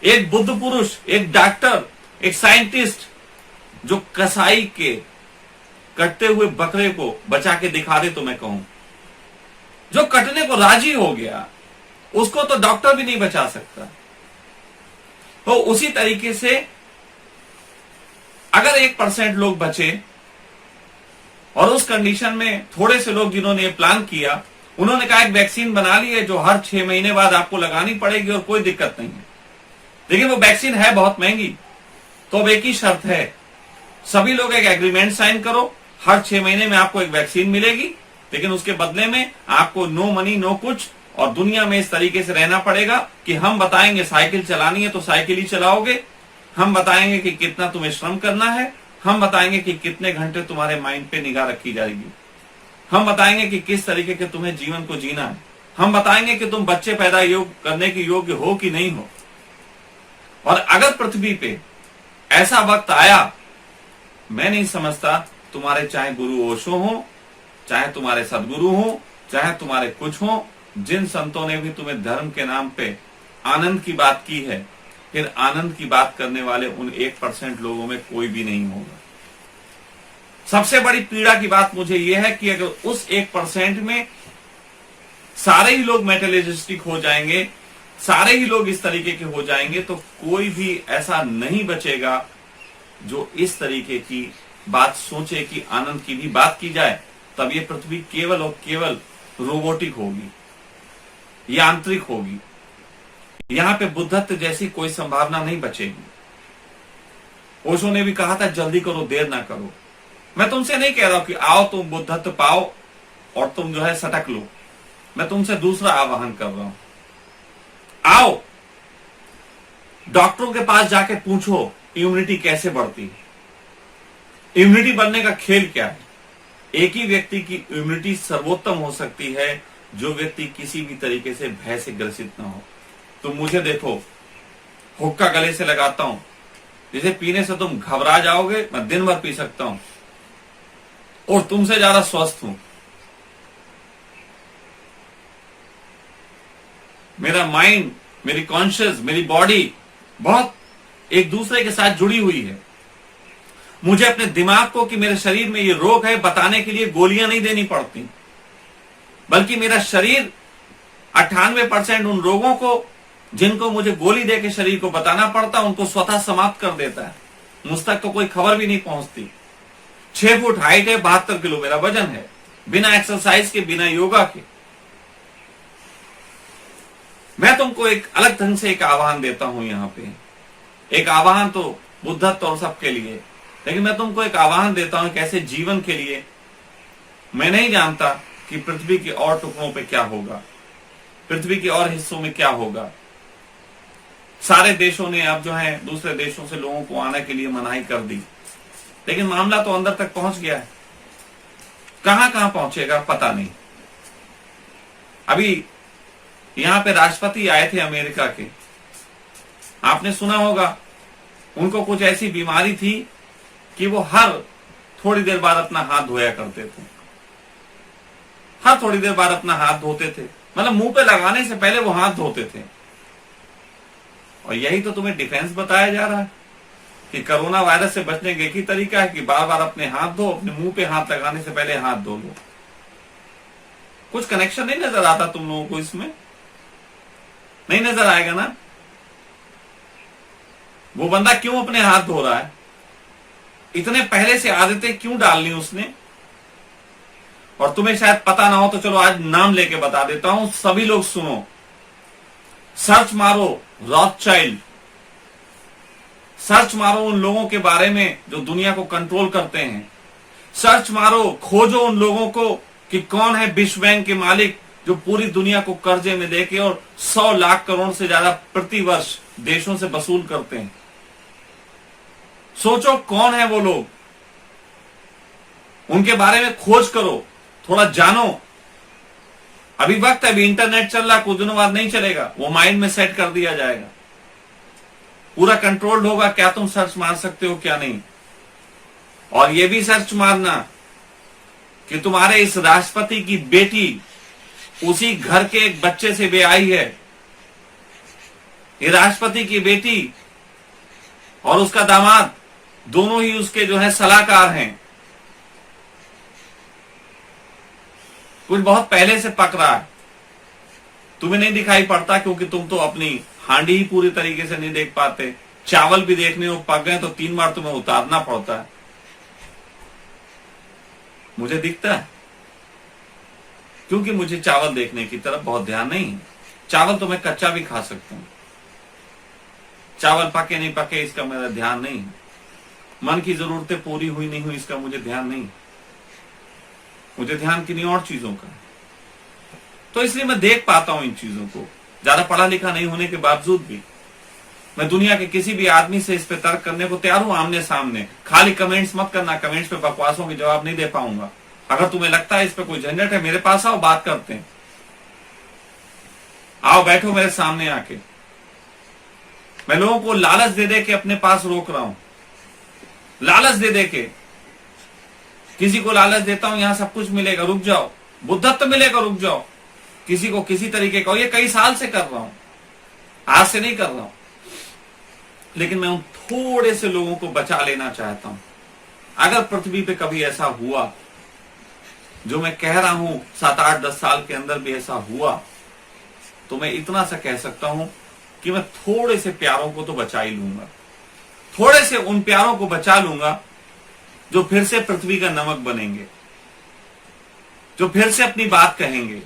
एक बुद्ध पुरुष, एक डॉक्टर, एक साइंटिस्ट जो कसाई के कटते हुए बकरे को बचा के दिखा दे तो मैं कहूं, जो कटने को राजी हो गया, उसको तो डॉक्टर भी नहीं बचा सकता। तो उसी तरीके से अगर 1% लोग बचे, और उस कंडीशन में थोड़े से लोग जिन्होंने ये प्लान किया, उन्होंने कहा एक वैक्सीन बना ली है जो हर 6 महीने बाद आपको लगानी पड़ेगी और कोई दिक्कत नहीं है। लेकिन वो वैक्सीन है बहुत महंगी। तो अब एक ही शर्त है, सभी लोग एक एग्रीमेंट साइन करो, हर 6 महीने में आपको एक वैक्सीन मिलेगी, लेकिन उसके बदले में आपको नो मनी नो कुछ, और दुनिया में इस तरीके से रहना पड़ेगा कि हम बताएंगे साइकिल चलानी है तो साइकिल ही चलाओगे, हम बताएंगे कि कितना तुम्हें श्रम करना है, हम बताएंगे कि कितने घंटे तुम्हारे माइंड पे निगाह रखी जाएगी, हम बताएंगे कि किस तरीके के तुम्हें जीवन को जीना है, हम बताएंगे कि तुम बच्चे पैदा करने के योग्य हो कि नहीं हो। और अगर पृथ्वी पे ऐसा वक्त आया, मैं नहीं समझता तुम्हारे चाहे गुरु ओशो हो, चाहे तुम्हारे सदगुरु हो, चाहे तुम्हारे कुछ हो, जिन संतों ने भी तुम्हें धर्म के नाम पे आनंद की बात की है, फिर आनंद की बात करने वाले उन 1% लोगों में कोई भी नहीं होगा। सबसे बड़ी पीड़ा की बात मुझे यह है कि अगर उस 1% में सारे ही लोग मेटेरियलिस्टिक हो जाएंगे, सारे ही लोग इस तरीके के हो जाएंगे, तो कोई भी ऐसा नहीं बचेगा जो इस तरीके की बात सोचे कि आनंद की भी बात की जाए। तब ये पृथ्वी केवल और केवल रोबोटिक होगी, यांत्रिक होगी। यहां पे बुद्धत्व जैसी कोई संभावना नहीं बचेगी। ओशो ने भी कहा था जल्दी करो, देर ना करो। मैं तुमसे नहीं कह रहा हूं कि आओ तुम बुद्धत्व पाओ और तुम जो है सटक लो। मैं तुमसे दूसरा आह्वान कर रहा हूं, आओ डॉक्टरों के पास जाके पूछो इम्यूनिटी कैसे बढ़ती है। इम्यूनिटी बढ़ने का खेल क्या है? एक ही व्यक्ति की इम्यूनिटी सर्वोत्तम हो सकती है जो व्यक्ति किसी भी तरीके से भय से ग्रसित ना हो। तुम मुझे देखो, हुक्का गले से लगाता हूं, जिसे पीने से तुम घबरा जाओगे, मैं दिन भर पी सकता हूं और तुमसे ज्यादा स्वस्थ हूं। मेरा माइंड, मेरी कॉन्शियस, मेरी बॉडी बहुत एक दूसरे के साथ जुड़ी हुई है। मुझे अपने दिमाग को कि मेरे शरीर में ये रोग है बताने के लिए गोलियां नहीं देनी पड़ती, बल्कि मेरा शरीर 98% उन रोगों को जिनको मुझे गोली दे के शरीर को बताना पड़ता उनको स्वतः समाप्त कर देता है। मुझ तक तो कोई खबर भी नहीं पहुंचती। 6 फुट हाइट है, 72 किलो मेरा वजन है, बिना एक्सरसाइज के, बिना योगा के। मैं तुमको एक अलग ढंग से एक आह्वान देता हूं यहां पे। एक आह्वान तो बुद्धत्व और सबके लिए, लेकिन मैं तुमको एक आह्वान देता हूं कैसे जीवन के लिए। मैं नहीं जानता कि पृथ्वी के और टुकड़ों पे क्या होगा, पृथ्वी के और हिस्सों में क्या होगा। सारे देशों ने अब जो है दूसरे देशों से लोगों को आने के लिए मनाही कर दी, लेकिन मामला तो अंदर तक पहुंच गया है। कहां कहां पहुंचेगा पता नहीं। अभी यहां पे राष्ट्रपति आए थे अमेरिका के, आपने सुना होगा उनको कुछ ऐसी बीमारी थी कि वो हर थोड़ी देर बाद अपना हाथ धोया करते थे। हर थोड़ी देर बाद अपना हाथ धोते थे, मतलब मुंह पे लगाने से पहले वो हाथ धोते थे। और यही तो तुम्हें डिफेंस बताया जा रहा है कि कोरोना वायरस से बचने का एक ही तरीका है कि बार बार अपने हाथ धो, अपने मुंह पे हाथ लगाने से पहले हाथ धो लो। कुछ कनेक्शन नहीं नजर आता तुम लोगों को इसमें? नहीं नजर आएगा ना? वो बंदा क्यों अपने हाथ धो रहा है? इतने पहले से आदतें क्यों डाल ली उसने? और तुम्हें शायद पता ना हो तो चलो आज नाम लेके बता देता हूं, सभी लोग सुनो। सर्च मारो रॉथचाइल्ड, सर्च मारो उन लोगों के बारे में जो दुनिया को कंट्रोल करते हैं। सर्च मारो, खोजो उन लोगों को कि कौन है विश्व बैंक के मालिक जो पूरी दुनिया को कर्जे में देके और 100 लाख करोड़ से ज्यादा प्रति वर्ष देशों से वसूल करते हैं। सोचो कौन है वो लोग, उनके बारे में खोज करो, थोड़ा जानो। अभी वक्त है, अभी इंटरनेट चल रहा, कुछ दिनों बाद नहीं चलेगा, वो माइंड में सेट कर दिया जाएगा, पूरा कंट्रोल्ड होगा क्या तुम सर्च मार सकते हो क्या नहीं। और ये भी सर्च मारना कि तुम्हारे इस राष्ट्रपति की बेटी उसी घर के एक बच्चे से ब्याही है। ये राष्ट्रपति की बेटी और उसका दामाद दोनों ही उसके जो है सलाहकार हैं। कुछ बहुत पहले से पक रहा है, तुम्हें नहीं दिखाई पड़ता क्योंकि तुम तो अपनी हांडी ही पूरी तरीके से नहीं देख पाते। चावल भी देखने को पक गए तो 3 बार तुम्हें उतारना पड़ता है। मुझे दिखता है क्योंकि मुझे चावल देखने की तरफ बहुत ध्यान नहीं है। चावल तो मैं कच्चा भी खा सकता हूं, चावल पके नहीं पके इसका मेरा ध्यान नहीं है। मन की जरूरतें पूरी हुई नहीं हुई इसका मुझे ध्यान नहीं, मुझे ध्यान किन्हीं और चीजों का। तो इसलिए मैं देख पाता हूं इन चीजों को, ज्यादा पढ़ा लिखा नहीं होने के बावजूद भी। मैं दुनिया के किसी भी आदमी से इस पे तर्क करने को तैयार हूं, आमने सामने। खाली कमेंट्स मत करना, कमेंट्स पे बकवासों के जवाब नहीं दे पाऊंगा। अगर तुम्हें लगता है इस पे कोई झंझट है, मेरे पास आओ, बात करते हैं। आओ बैठो मेरे सामने आके। मैं लोगों को लालच दे दे के अपने पास रोक रहा हूं, लालच दे दे के। किसी को लालच देता हूं यहां सब कुछ मिलेगा, रुक जाओ, बुद्धत्व मिलेगा, रुक जाओ। किसी को किसी तरीके का, ये कई साल से कर रहा हूं, आज से नहीं कर रहा हूं। लेकिन मैं उन थोड़े से लोगों को बचा लेना चाहता हूं। अगर पृथ्वी पे कभी ऐसा हुआ, जो मैं कह रहा हूं 7, 8, 10 साल के अंदर भी ऐसा हुआ, तो मैं इतना सा कह सकता हूं कि मैं थोड़े से प्यारों को तो बचा ही लूंगा। थोड़े से उन प्यारों को बचा लूंगा जो फिर से पृथ्वी का नमक बनेंगे, जो फिर से अपनी बात कहेंगे।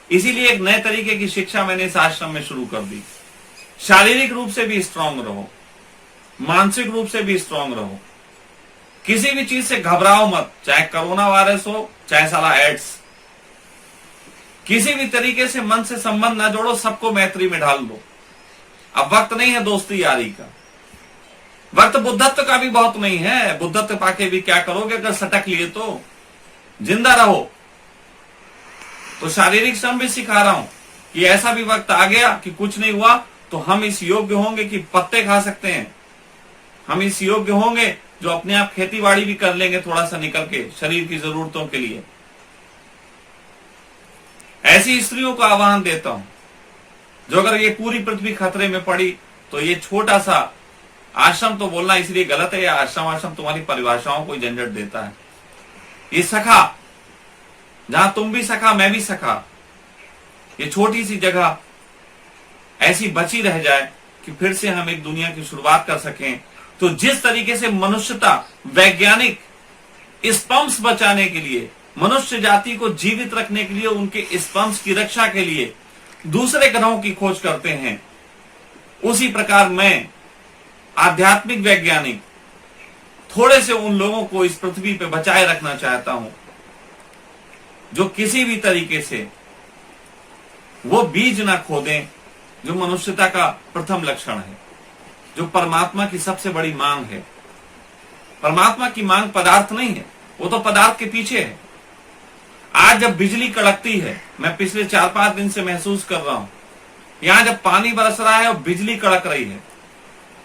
इसीलिए एक नए तरीके की शिक्षा मैंने इस आश्रम में शुरू कर दी। शारीरिक रूप से भी स्ट्रांग रहो, मानसिक रूप से भी स्ट्रांग रहो। किसी भी चीज से घबराओ मत, चाहे कोरोना वायरस हो, चाहे साला एड्स। किसी भी तरीके से मन से संबंध ना जोड़ो, सबको मैत्री में ढाल दो। अब वक्त नहीं है दोस्ती यारी का, वक्त बुद्धत्व का भी बहुत नहीं है। बुद्धत्व पाके भी क्या करोगे अगर सटक लिए तो? जिंदा रहो। तो शारीरिक श्रम भी सिखा रहा हूं कि ऐसा भी वक्त आ गया कि कुछ नहीं हुआ तो हम इस योग्य होंगे कि पत्ते खा सकते हैं। हम इस योग्य होंगे जो अपने आप खेती बाड़ी भी कर लेंगे थोड़ा सा निकल के, शरीर की जरूरतों के लिए। ऐसी स्त्रियों को आह्वान देता हूं जो अगर ये पूरी पृथ्वी खतरे में पड़ी तो ये छोटा सा आश्रम, तो बोलना इसलिए गलत है, या आश्रम तुम्हारी परिभाषाओं को झंझट देता है। ये सखा, जहां तुम भी सखा मैं भी सखा, ये छोटी सी जगह ऐसी बची रह जाए कि फिर से हम एक दुनिया की शुरुआत कर सकें। तो जिस तरीके से मनुष्यता वैज्ञानिक स्पर्म्स बचाने के लिए, मनुष्य जाति को जीवित रखने के लिए, उनके स्पर्म्स की रक्षा के लिए दूसरे ग्रहों की खोज करते हैं, उसी प्रकार मैं आध्यात्मिक वैज्ञानिक थोड़े से उन लोगों को इस पृथ्वी पे बचाए रखना चाहता हूं जो किसी भी तरीके से वो बीज ना खोदें जो मनुष्यता का प्रथम लक्षण है, जो परमात्मा की सबसे बड़ी मांग है। परमात्मा की मांग पदार्थ नहीं है, वो तो पदार्थ के पीछे है। आज जब बिजली कड़कती है, मैं पिछले 4-5 दिन से महसूस कर रहा हूं, यहां जब पानी बरस रहा है और बिजली कड़क रही है,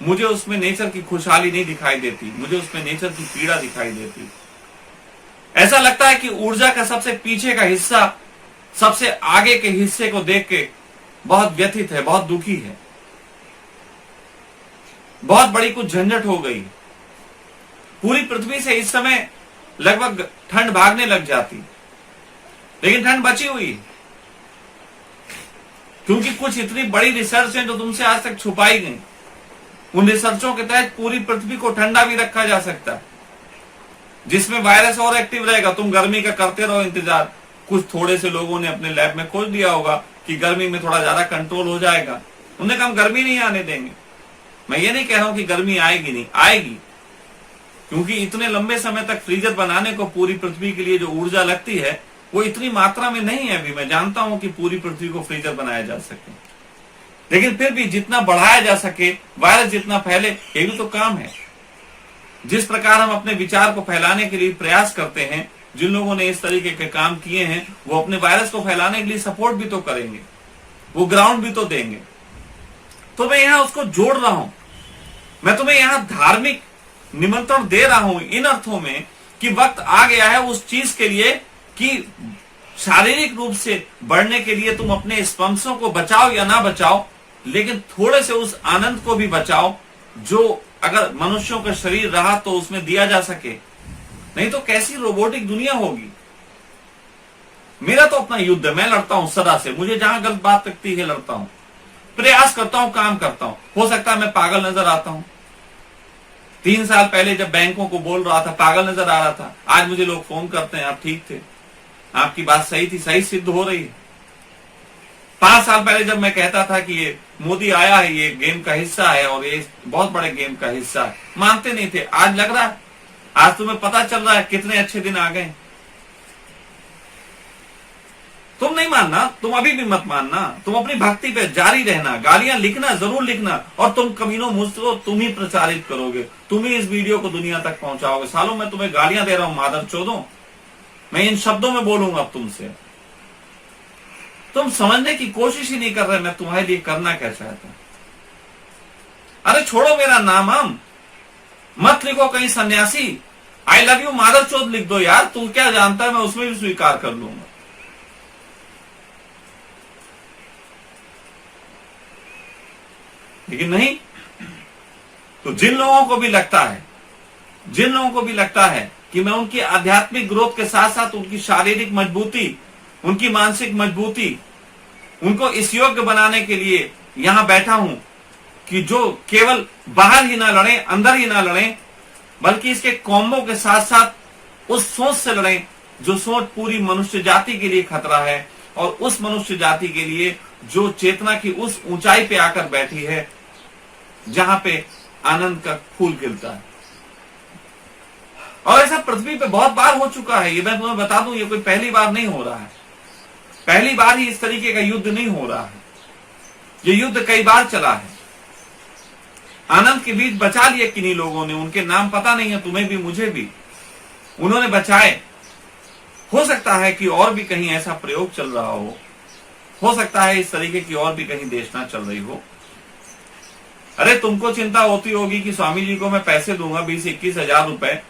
मुझे उसमें नेचर की खुशहाली नहीं दिखाई देती, मुझे उसमें नेचर की पीड़ा दिखाई देती। ऐसा लगता है कि ऊर्जा का सबसे पीछे का हिस्सा सबसे आगे के हिस्से को देख के बहुत व्यथित है, बहुत दुखी है, बहुत बड़ी कुछ झंझट हो गई। पूरी पृथ्वी से इस समय लगभग ठंड भागने लग जाती, लेकिन ठंड बची हुई है, क्योंकि कुछ इतनी बड़ी रिसर्च है जो तुमसे आज तक छुपाई गई। उन रिसर्चों के तहत पूरी पृथ्वी को ठंडा भी रखा जा सकता है, जिसमें वायरस और एक्टिव रहेगा। तुम गर्मी का करते रहो इंतजार। कुछ थोड़े से लोगों ने अपने लैब में खोज दिया होगा कि गर्मी में थोड़ा ज्यादा कंट्रोल हो जाएगा, उन्होंने कहा हम गर्मी नहीं आने देंगे। मैं ये नहीं कह रहा हूं कि गर्मी आएगी नहीं, आएगी, क्योंकि इतने लंबे समय तक फ्रीजर बनाने को पूरी पृथ्वी के लिए जो ऊर्जा लगती है वो इतनी मात्रा में नहीं है। अभी मैं जानता हूं कि पूरी पृथ्वी को फ्रीजर बनाया जा सके, लेकिन फिर भी जितना बढ़ाया जा सके, वायरस जितना फैले, ये भी तो काम है। जिस प्रकार हम अपने विचार को फैलाने के लिए प्रयास करते हैं, जिन लोगों ने इस तरीके के काम किए हैं, वो अपने वायरस को फैलाने के लिए सपोर्ट भी तो करेंगे, वो ग्राउंड भी तो देंगे। तो मैं यहां उसको जोड़ रहा हूं, मैं तुम्हें यहां धार्मिक निमंत्रण दे रहा हूं इन अर्थों में कि वक्त आ गया है उस चीज के लिए कि शारीरिक रूप से बढ़ने के लिए तुम अपने स्पर्म्सों को बचाओ या ना बचाओ, लेकिन थोड़े से उस आनंद को भी बचाओ जो अगर मनुष्यों का शरीर रहा तो उसमें दिया जा सके। नहीं तो कैसी रोबोटिक दुनिया होगी। मेरा तो अपना युद्ध है, मैं लड़ता हूं सदा से, मुझे जहां गलत बात लगती है लड़ता हूं, प्रयास करता हूं, काम करता हूं। हो सकता है मैं पागल नजर आता हूं। 3 साल पहले जब बैंकों को बोल रहा था पागल नजर आ रहा था, आज मुझे लोग फोन करते हैं आप ठीक थे, आपकी बात सही थी, सही सिद्ध हो रही है। 5 साल पहले जब मैं कहता था कि ये मोदी आया है, ये गेम का हिस्सा है और ये बहुत बड़े गेम का हिस्सा है, मानते नहीं थे। आज लग रहा है, आज तुम्हें पता चल रहा है कितने अच्छे दिन आ गए। तुम नहीं मानना, तुम अभी भी मत मानना, तुम अपनी भक्ति पे जारी रहना, गालियां लिखना, जरूर लिखना, और तुम कमीनों मुझको तुम ही प्रचारित करोगे, तुम ही इस वीडियो को दुनिया तक पहुंचाओगे। सालों मैं तुम्हें गालियां दे रहा हूं, मादर चोदों, मैं इन शब्दों में बोलूंगा अब तुमसे। तुम समझने की कोशिश ही नहीं कर रहे मैं तुम्हारे लिए करना क्या चाहता। अरे छोड़ो मेरा नाम, हम मत लिखो कहीं सन्यासी, आई लव यू मादर चोद लिख दो यार, तू क्या जानता है, मैं उसमें भी स्वीकार कर लूंगा। लेकिन नहीं, तो जिन लोगों को भी लगता है कि मैं उनकी आध्यात्मिक ग्रोथ के साथ साथ उनकी शारीरिक मजबूती, उनकी मानसिक मजबूती, उनको इस योग्य बनाने के लिए यहां बैठा हूं कि जो केवल बाहर ही ना लड़े, अंदर ही ना लड़े, बल्कि इसके कॉम्बो के साथ साथ उस सोच से लड़े जो सोच पूरी मनुष्य जाति के लिए खतरा है, और उस मनुष्य जाति के लिए जो चेतना की उस ऊंचाई पे आकर बैठी है जहां पे आनंद का फूल खिलता है। और ऐसा पृथ्वी पे बहुत बार हो चुका है, ये मैं तुम्हें बता दूं, ये कोई पहली बार नहीं हो रहा है, पहली बार ही इस तरीके का युद्ध नहीं हो रहा है, ये युद्ध कई बार चला है। आनंद के बीच बचा लिए किन्हीं लोगों ने, उनके नाम पता नहीं है तुम्हें भी मुझे भी, उन्होंने बचाए। हो सकता है कि और भी कहीं ऐसा प्रयोग चल रहा हो सकता है इस तरीके की और भी कहीं देशना चल रही हो। अरे तुमको चिंता होती होगी कि स्वामी जी को मैं पैसे दूंगा 20-21 हजार रुपए,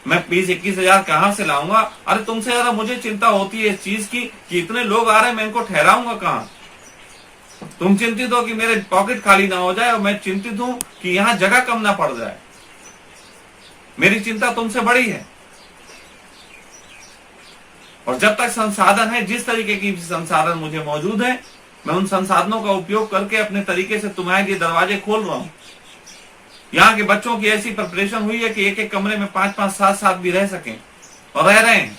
मैं 20-21 हजार कहां से लाऊंगा। अरे तुमसे ज्यादा मुझे चिंता होती है इस चीज की कि इतने लोग आ रहे हैं, मैं इनको ठहराऊंगा कहां। तुम चिंतित हो कि मेरे पॉकेट खाली ना हो जाए, और मैं चिंतित हूं कि यहां जगह कम ना पड़ जाए। मेरी चिंता तुमसे बड़ी है। और जब तक संसाधन है, जिस तरीके की संसाधन मुझे मौजूद है, मैं उन संसाधनों का उपयोग करके अपने तरीके से तुम्हारे लिए दरवाजे खोल रहा हूं। यहाँ के बच्चों की ऐसी प्रिपरेशन हुई है कि एक एक कमरे में 5-5, 7-7 भी रह सकें और रह रहे हैं।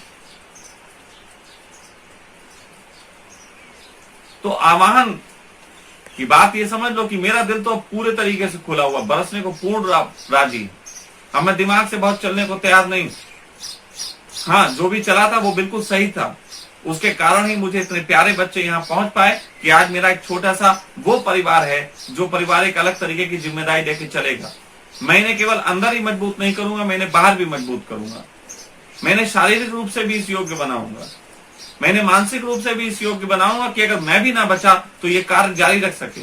तो आवाहन की बात ये समझ लो कि मेरा दिल तो पूरे तरीके से खुला हुआ, बरसने को पूर्ण राजी। अब मैं दिमाग से बहुत चलने को तैयार नहीं। हाँ, जो भी चला था वो बिल्कुल सही था। उसके कारण ही मुझे इतने प्यारे बच्चे यहाँ पहुंच पाए कि आज मेरा एक छोटा सा वो परिवार है जो परिवार एक अलग तरीके की जिम्मेदारी लेके चलेगा। मैं इन्हें केवल अंदर ही मजबूत नहीं करूंगा, मैं इन्हें बाहर भी मजबूत करूंगा। मैं इन्हें शारीरिक रूप से भी इस योग्य बनाऊंगा, मैं इन्हें मानसिक रूप से भी इस योग्य बनाऊंगा कि अगर मैं भी ना बचा तो ये कार्य जारी रख सके।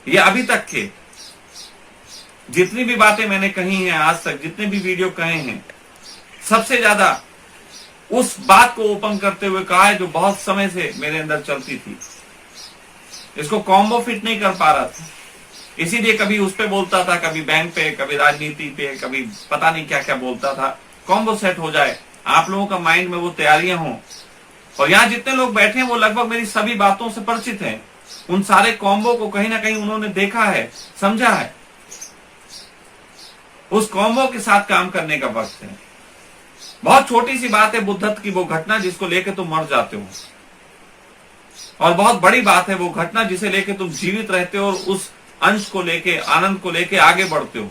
ये अभी तक के जितनी भी बातें मैंने कही हैं आज तक, जितने भी वीडियो कहे हैं, सबसे ज्यादा उस बात को ओपन करते हुए कहा है जो बहुत समय से मेरे अंदर चलती थी। इसको कॉम्बो फिट नहीं कर पा रहा था, इसीलिए कभी उस पे बोलता था, कभी बैंक पे, कभी राजनीति पे, कभी पता नहीं क्या क्या बोलता था। कॉम्बो सेट हो जाए, आप लोगों का माइंड में वो तैयारियां हों। और यहाँ जितने लोग बैठे हैं वो लगभग मेरी सभी बातों से परिचित हैं। उन सारे कॉम्बो को कहीं ना कहीं उन्होंने देखा है, समझा है। उस कॉम्बो के साथ काम करने का वक्त है। बहुत छोटी सी बात है बुद्धत्व की वो घटना जिसको लेके तुम मर जाते हो, और बहुत बड़ी बात है वो घटना जिसे लेके तुम जीवित रहते हो और उस अंश को लेके, आनंद को लेके आगे बढ़ते हो।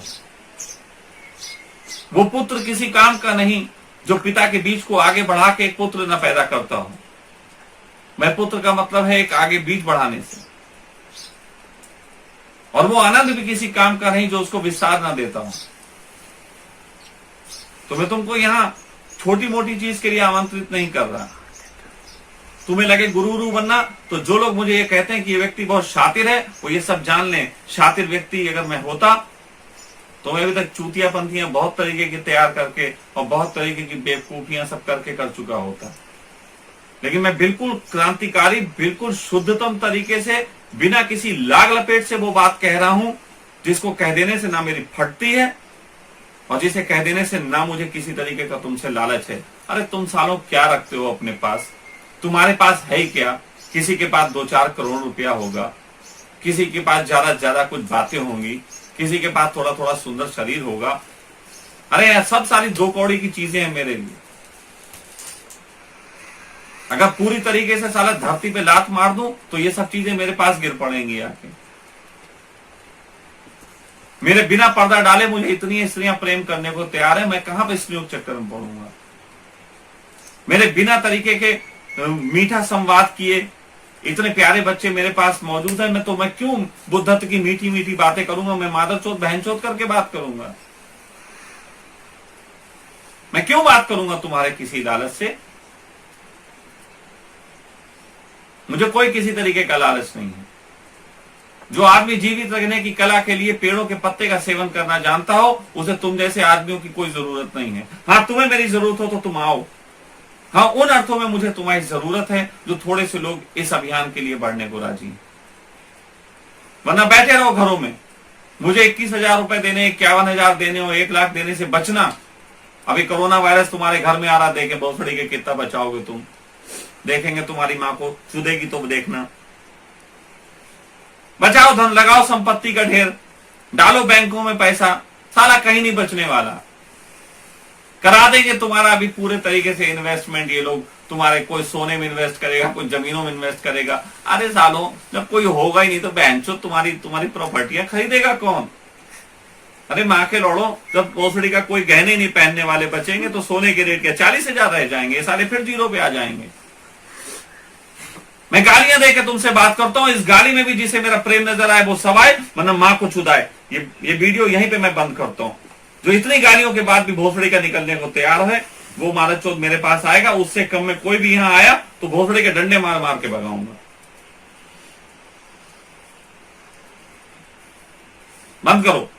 वो पुत्र किसी काम का नहीं जो पिता के बीज को आगे बढ़ा के एक पुत्र न पैदा करता हो। मैं पुत्र का मतलब है एक आगे बीज बढ़ाने से। और वो आनंद भी किसी काम का नहीं जो उसको विस्तार न देता हो। तो मैं तुमको यहां छोटी मोटी चीज के लिए आमंत्रित नहीं कर रहा। तुम्हें लगे गुरु बनना, तो जो लोग मुझे ये कहते हैं कि ये व्यक्ति बहुत शातिर है, वो ये सब जान लें। शातिर व्यक्ति अगर मैं होता तो मैं अभी तक चूतिया पंथियां बहुत तरीके की तैयार करके और बहुत तरीके की बेवकूफियां सब करके कर चुका होता। लेकिन मैं बिल्कुल क्रांतिकारी, बिल्कुल शुद्धतम तरीके से, बिना किसी लाग लपेट से वो बात कह रहा हूं जिसको कह देने से ना मेरी फटती है और जिसे कह देने से ना मुझे किसी तरीके का तुमसे लालच है। अरे तुम सालों क्या रखते हो अपने पास? तुम्हारे पास है ही क्या? किसी के पास 2-4 करोड़ रुपया होगा, किसी के पास ज्यादा से ज्यादा कुछ बातें होंगी, किसी के पास थोड़ा थोड़ा सुंदर शरीर होगा। अरे सब सारी 2 कौड़ी की चीजें हैं मेरे लिए। अगर पूरी तरीके से साला धरती पे लात मार दूं तो ये सब चीजें मेरे पास गिर पड़ेंगी आके। मेरे बिना पर्दा डाले मुझे इतनी स्त्रियां प्रेम करने को तैयार है, मैं कहां पे स्त्रियों के चक्कर में पड़ूंगा? मेरे बिना तरीके के मीठा संवाद किए इतने प्यारे बच्चे मेरे पास मौजूद है। मैं क्यों बुद्धत्व की मीठी मीठी बातें करूंगा? मैं मादरचोद बहनचोद करके बात करूंगा? मैं क्यों बात करूंगा तुम्हारे किसी लालच से? मुझे कोई किसी तरीके का लालच नहीं है। जो आदमी जीवित रहने की कला के लिए पेड़ों के पत्ते का सेवन करना जानता हो, उसे तुम जैसे आदमियों की कोई जरूरत नहीं है। हाँ, तुम्हें मेरी जरूरत हो तो तुम आओ। हाँ, उन अर्थों में मुझे तुम्हारी जरूरत है जो थोड़े से लोग इस अभियान के लिए बढ़ने को राजी हैं। वरना बैठे रहो घरों में। मुझे 21,000 रुपए देने, 51,000 देने और 1 लाख देने से बचना। अभी कोरोना वायरस तुम्हारे घर में आ रहा, देखे भोसड़ी के कितना बचाओगे तुम। देखेंगे तुम्हारी मां को चुदेगी तो देखना। बचाओ धन, लगाओ संपत्ति का ढेर, डालो बैंकों में पैसा, साला कहीं नहीं बचने वाला। करा देंगे तुम्हारा अभी पूरे तरीके से इन्वेस्टमेंट। ये लोग तुम्हारे, कोई सोने में इन्वेस्ट करेगा, कोई जमीनों में इन्वेस्ट करेगा। अरे सालों, जब कोई होगा ही नहीं तो बहनचोद तुम्हारी प्रॉपर्टियां खरीदेगा कौन? अरे माँ के लौड़ो, जब भोसड़ी का कोई गहने नहीं पहनने वाले बचेंगे तो सोने के रेट क्या 40,000 रह जाएंगे? साले फिर 0 पे आ जाएंगे। मैं गालियां देकर तुमसे बात करता हूं। इस गाली में भी जिसे मेरा प्रेम नजर आए वो सवाए, वरना मां को चुदाए। ये वीडियो यहीं पे मैं बंद करता हूं। जो इतनी गालियों के बाद भी भोसड़ी का निकलने को तैयार है, वो मादरचोद मेरे पास आएगा। उससे कम में कोई भी यहां आया तो भोसड़ी के डंडे मार मार के भगाऊंगा। बंद करो।